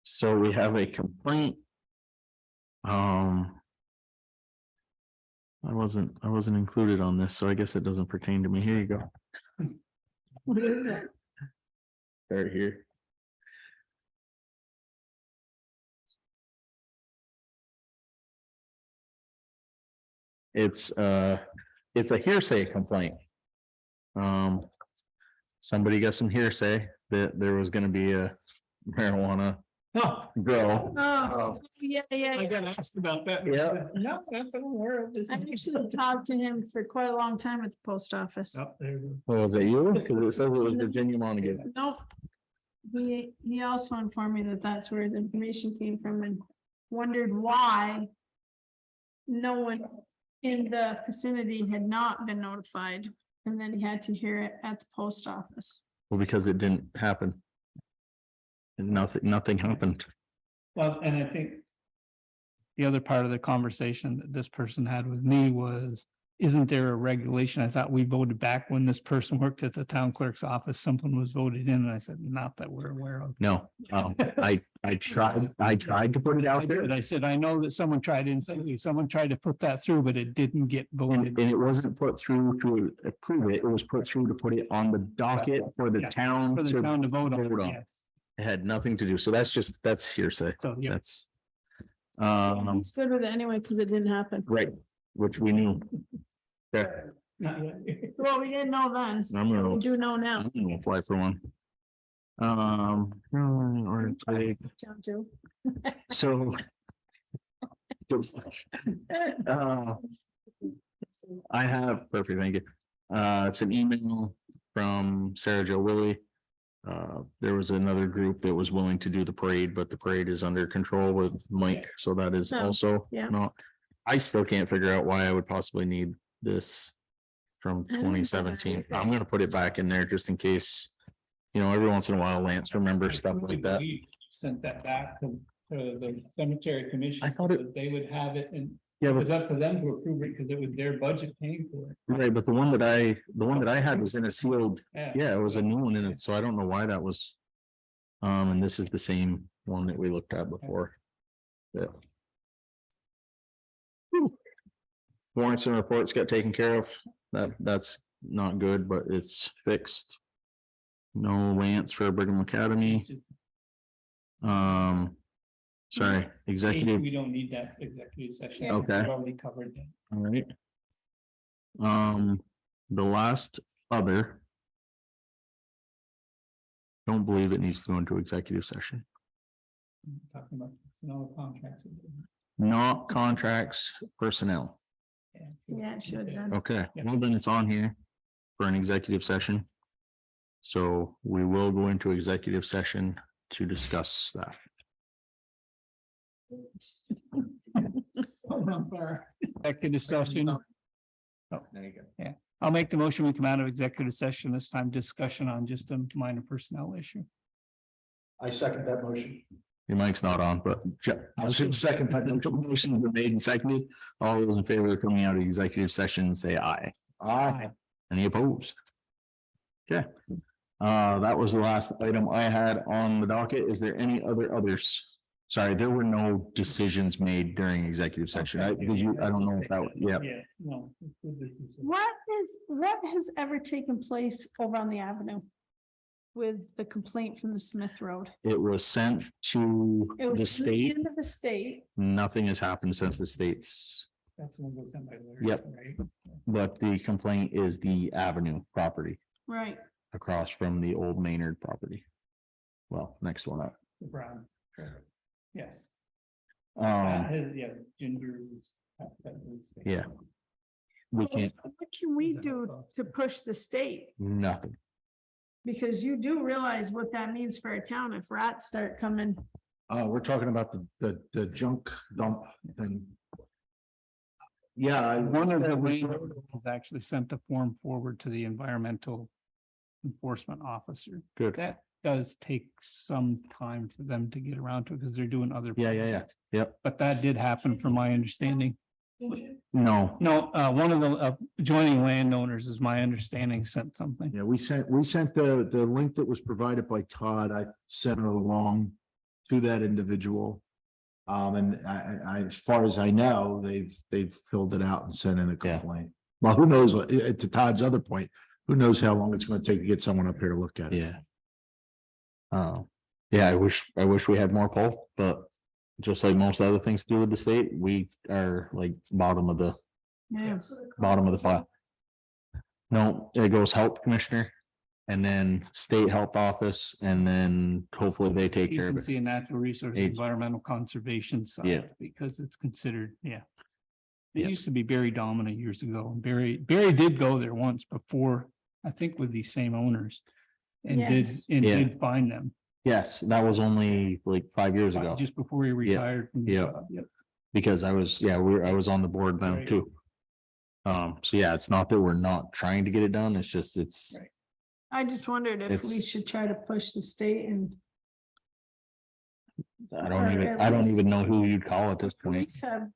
So we have a complaint. I wasn't included on this, so I guess it doesn't pertain to me. Here you go. What is it? Right here. It's a hearsay complaint. Somebody got some hearsay that there was gonna be a marijuana grow. Oh, yeah, yeah, I yeah. got asked about that. Yeah. No, that's what I'm aware of. I actually talked to him for quite a long time at the post office. Up there. Oh, was that you? Cause it says it was Virginia Montague. Nope. He also informed me that that's where his information came from and wondered why no one in the vicinity had not been notified, and then he had to hear it at the post office. Well, because it didn't happen. And nothing happened. Well, and I think the other part of the conversation that this person had with me was isn't there a regulation? I thought we voted back when this person worked at the town clerk's office, something was voted in, and I said, not that we're aware of. No, I tried to put it I out there. did. I said, I know that someone tried someone tried to put that through, but it didn't get And, voted. and it wasn't put through to approve it. It was put through to put it on the docket for the Yeah, town For the to town to vote vote on, on. yes. It had nothing to do. So that's hearsay. So, yeah. That's. It's good with it anyway, because it didn't happen. Right, which we knew. Yeah, Well, we didn't know then. I'm gonna, We do know now. I'm gonna apply for one. Or take, John, Joe. so. Uh, I have, perfect, thank you. It's an email from Sarah Jo Willie. There was another group that was willing to do the parade, but the parade is under control with Mike, so that is Oh, also yeah. not. I still can't figure out why I would possibly need this from I don't know. 2017. I'm gonna put it back in there just in case. You know, every once in a while Lance remembers stuff like that. We Sent that back to the cemetery commission. I thought it- so They would have it, and Yeah, it but was up to them to approve it because it was their budget paying for it. right, but the one that I had was in a sealed, yeah, it was a new one in it, so I don't know why that was. And this is the same one that we looked at before. Yeah. Warrants and reports got taken care of. That's not good, but it's fixed. No Lance for Brigham Academy. Sorry, executive. We don't need that executive session. Okay. We've already covered that. All right. The last other. Don't believe it needs to go into executive session. Talking about no contracts. Not contracts, personnel. Yeah, it should then. Okay, Yeah. well, then it's on here for an executive session. So we will go into executive session to discuss that. Executive session. Oh, there you go. Yeah, I'll make the motion. We come out of executive session this time, discussion on just a minor personnel issue. I second that motion. Your mic's not on, but I was gonna second, but the motion's been made and seconded. All those in favor of coming out of executive session, say aye. Aye. Any opposed? Okay, that was the last item I had on the docket. Is there any others? Sorry, there were no decisions made during executive session. I don't know if that, yeah. Yeah, no. What has ever taken place over on the avenue? With the complaint from the Smith Road? It was sent to It was the state. Into the state. Nothing has happened since the states, That's the one goes in by Larry. Yep. Right? but the complaint is the Avenue property Right. across from the old Maynard property. Well, next one up. The Brown. Yes. Yeah, Ginger. Yeah. We can't, What can we do to push the state? nothing. Because you do realize what that means for a town if rats start coming. We're talking about the junk dump thing. Yeah, One of the landowners has actually sent the form forward to the environmental enforcement officer. Good. That does take some time for them to get around to it because they're doing other. Yeah. projects. Yep. But that did happen from my understanding. No, No, one of the adjoining landowners is my understanding sent something. yeah, we sent the link that was provided by Todd. I sent it along to that individual. And as far as I know, they've filled it out and sent in a Yeah. complaint. Well, who knows, to Todd's other point, who knows how long it's gonna take to get someone up here to look at it. yeah. Yeah, I wish we had more pull, but just like most other things to do with the state, we are like bottom of the file. No, it goes health commissioner and then state health office, and then hopefully they take care of it. Agency of Natural Resources, Ag- Environmental Conservation side. Yeah. Because it's considered, yeah. It Yes. used to be Barry Dominant years ago. Barry did go there once before, I think with these same owners. And Yes. Yeah. did find them. Yes, that was only like 5 years ago, Just before he retired. from the Yeah. job. Yep. because I was on the board then Right. too. So yeah, it's not that we're not trying to get it done, it's just, it's, Right. I just wondered if we It's- should try to push the state and. I don't even know who you'd call at this point. Police have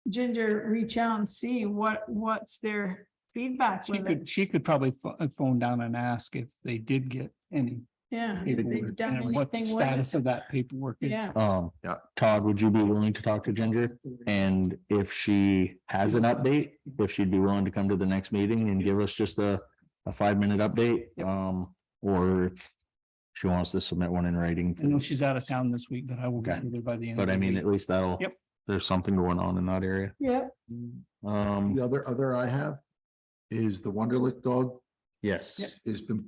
Ginger reach out and see what's their feedback with it. She could probably phone down and ask if they did get any Yeah. if they've paperwork done and what the anything with it. status of that paperwork is. Yeah, Yeah. Todd, would you be willing to talk to Ginger? And if she has an update, if she'd be willing to come to the next meeting and give us just a 5-minute update, or if she wants to submit one in writing. I know she's out of town this week, but I will get Okay. with her by the end. But of I the mean, week. at least that'll. Yep. There's something going on in that area. yeah. Um, The other I have is the Wonderlick dog yes. has been,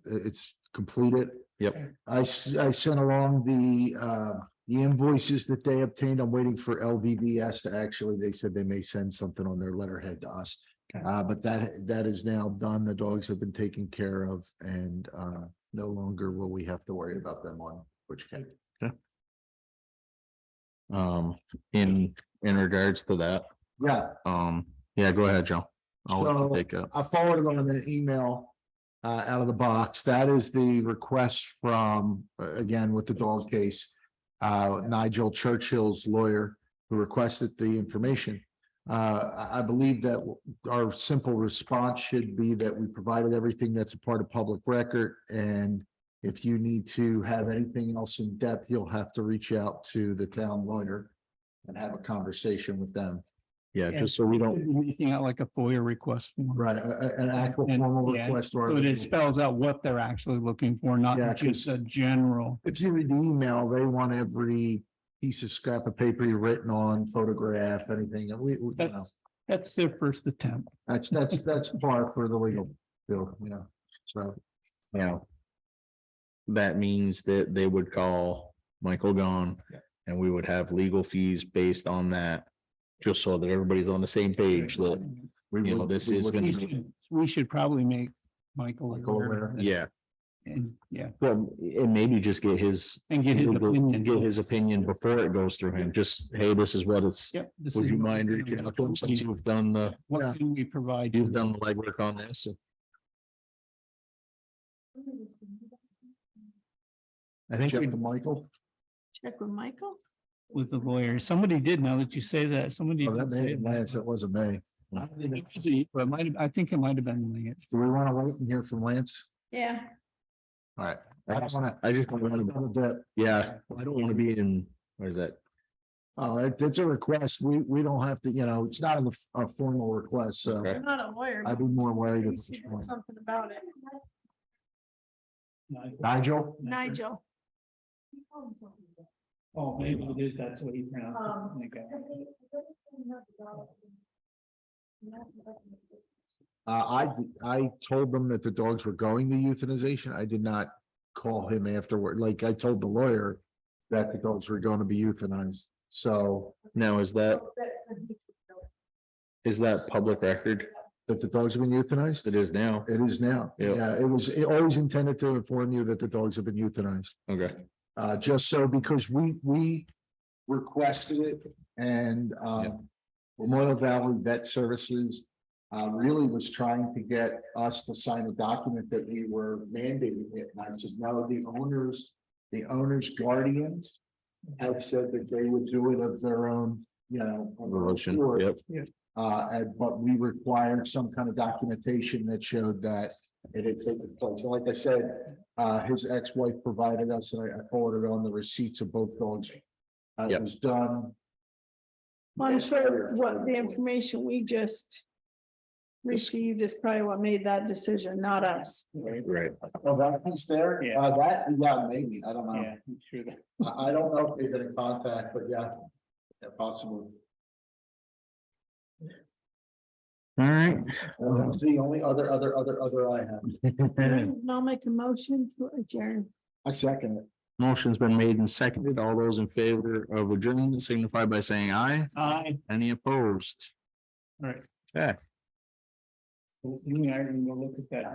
it's completed. Yep. I sent along the invoices that they obtained. I'm waiting for LVBS to actually, they said they may send something on their letterhead to us. But that is now done. The dogs have been taken care of and no longer will we have to worry about them on which can. In regards to that, Yeah, yeah, go ahead, Joe. I'll let you So- take up. I forwarded on an email out of the box. That is the request from, again, with the dog case. Nigel Churchill's lawyer who requested the information. I believe that our simple response should be that we provided everything that's a part of public record. And if you need to have anything else in depth, you'll have to reach out to the town lawyer and have a conversation with them. Yeah, just so we don't, Making out like a FOIA request. form. Right, an actual And, formal yeah, request. or- So it spells out what they're actually looking for, Yeah, not just a general. If you read the email, they want every piece of scrap of paper you've written on, photograph, anything, and we, you know, That's their first attempt. that's par for the legal bill, you know, so. you know. That means that they would call Michael Gahn and we would have legal fees based on that. Just so that everybody's on the same page that, we you know, would- this we is would- gonna We should probably make Michael Michael aware. aware. yeah, And, yeah, well, and maybe just get his. and get his opinion. Get his opinion before it goes through him, just, hey, this is what it's, Yep. this would is you what mind we're reaching doing. out to him since you've done the, What can we provide? you've done the legwork on this? I think Check we, to Michael. Check with Michael. With the lawyer. Somebody did, now that you say that, somebody. Oh, that did say may, it. Lance, it wasn't me. But it might have, I think it might have been Lance. Do we want to wait and hear from Lance? Yeah. All right. I just want to, yeah, I don't want to be in, where is that? Oh, it's a request. We don't have to, you know, it's not a formal request, so Okay. I'm not a lawyer. I'd be more worried At if. least he did something about it. Nigel? Nigel. Oh, maybe it is, that's what he pronounced it. Okay. I told them that the dogs were going to euthanization. I did not call him afterward. Like I told the lawyer that the dogs were going to be euthanized. So Now, is that public record? that the dogs have been euthanized? It is now. It is now. Yeah. Yeah, it always intended to inform you that the dogs have been euthanized. Okay. Just so because we requested it and Memorial Valley Vet Services really was trying to get us to sign a document that we were mandating it. And I said, no, the owners guardians had said that they would do it of their own, you know. of their own Motion, accord. yep. But we required some kind of documentation that showed that it had taken place. And like I said, his ex-wife provided us, and I forwarded on the receipts of both dogs. It Yep. was done. I'm sure what the information we just received is probably what made that decision, not us. Right. Oh, that piece there? Yeah. Yeah, maybe, I don't know. Yeah, I'm sure that. I don't know if they've been in contact, but yeah, possibly. All right. That's the only other I have. And I'll make a motion to adjourn. I second it. Motion's been made and seconded. All those in favor of adjournment signify by saying aye. Aye. Any opposed? All right. Okay. We are gonna go look at that.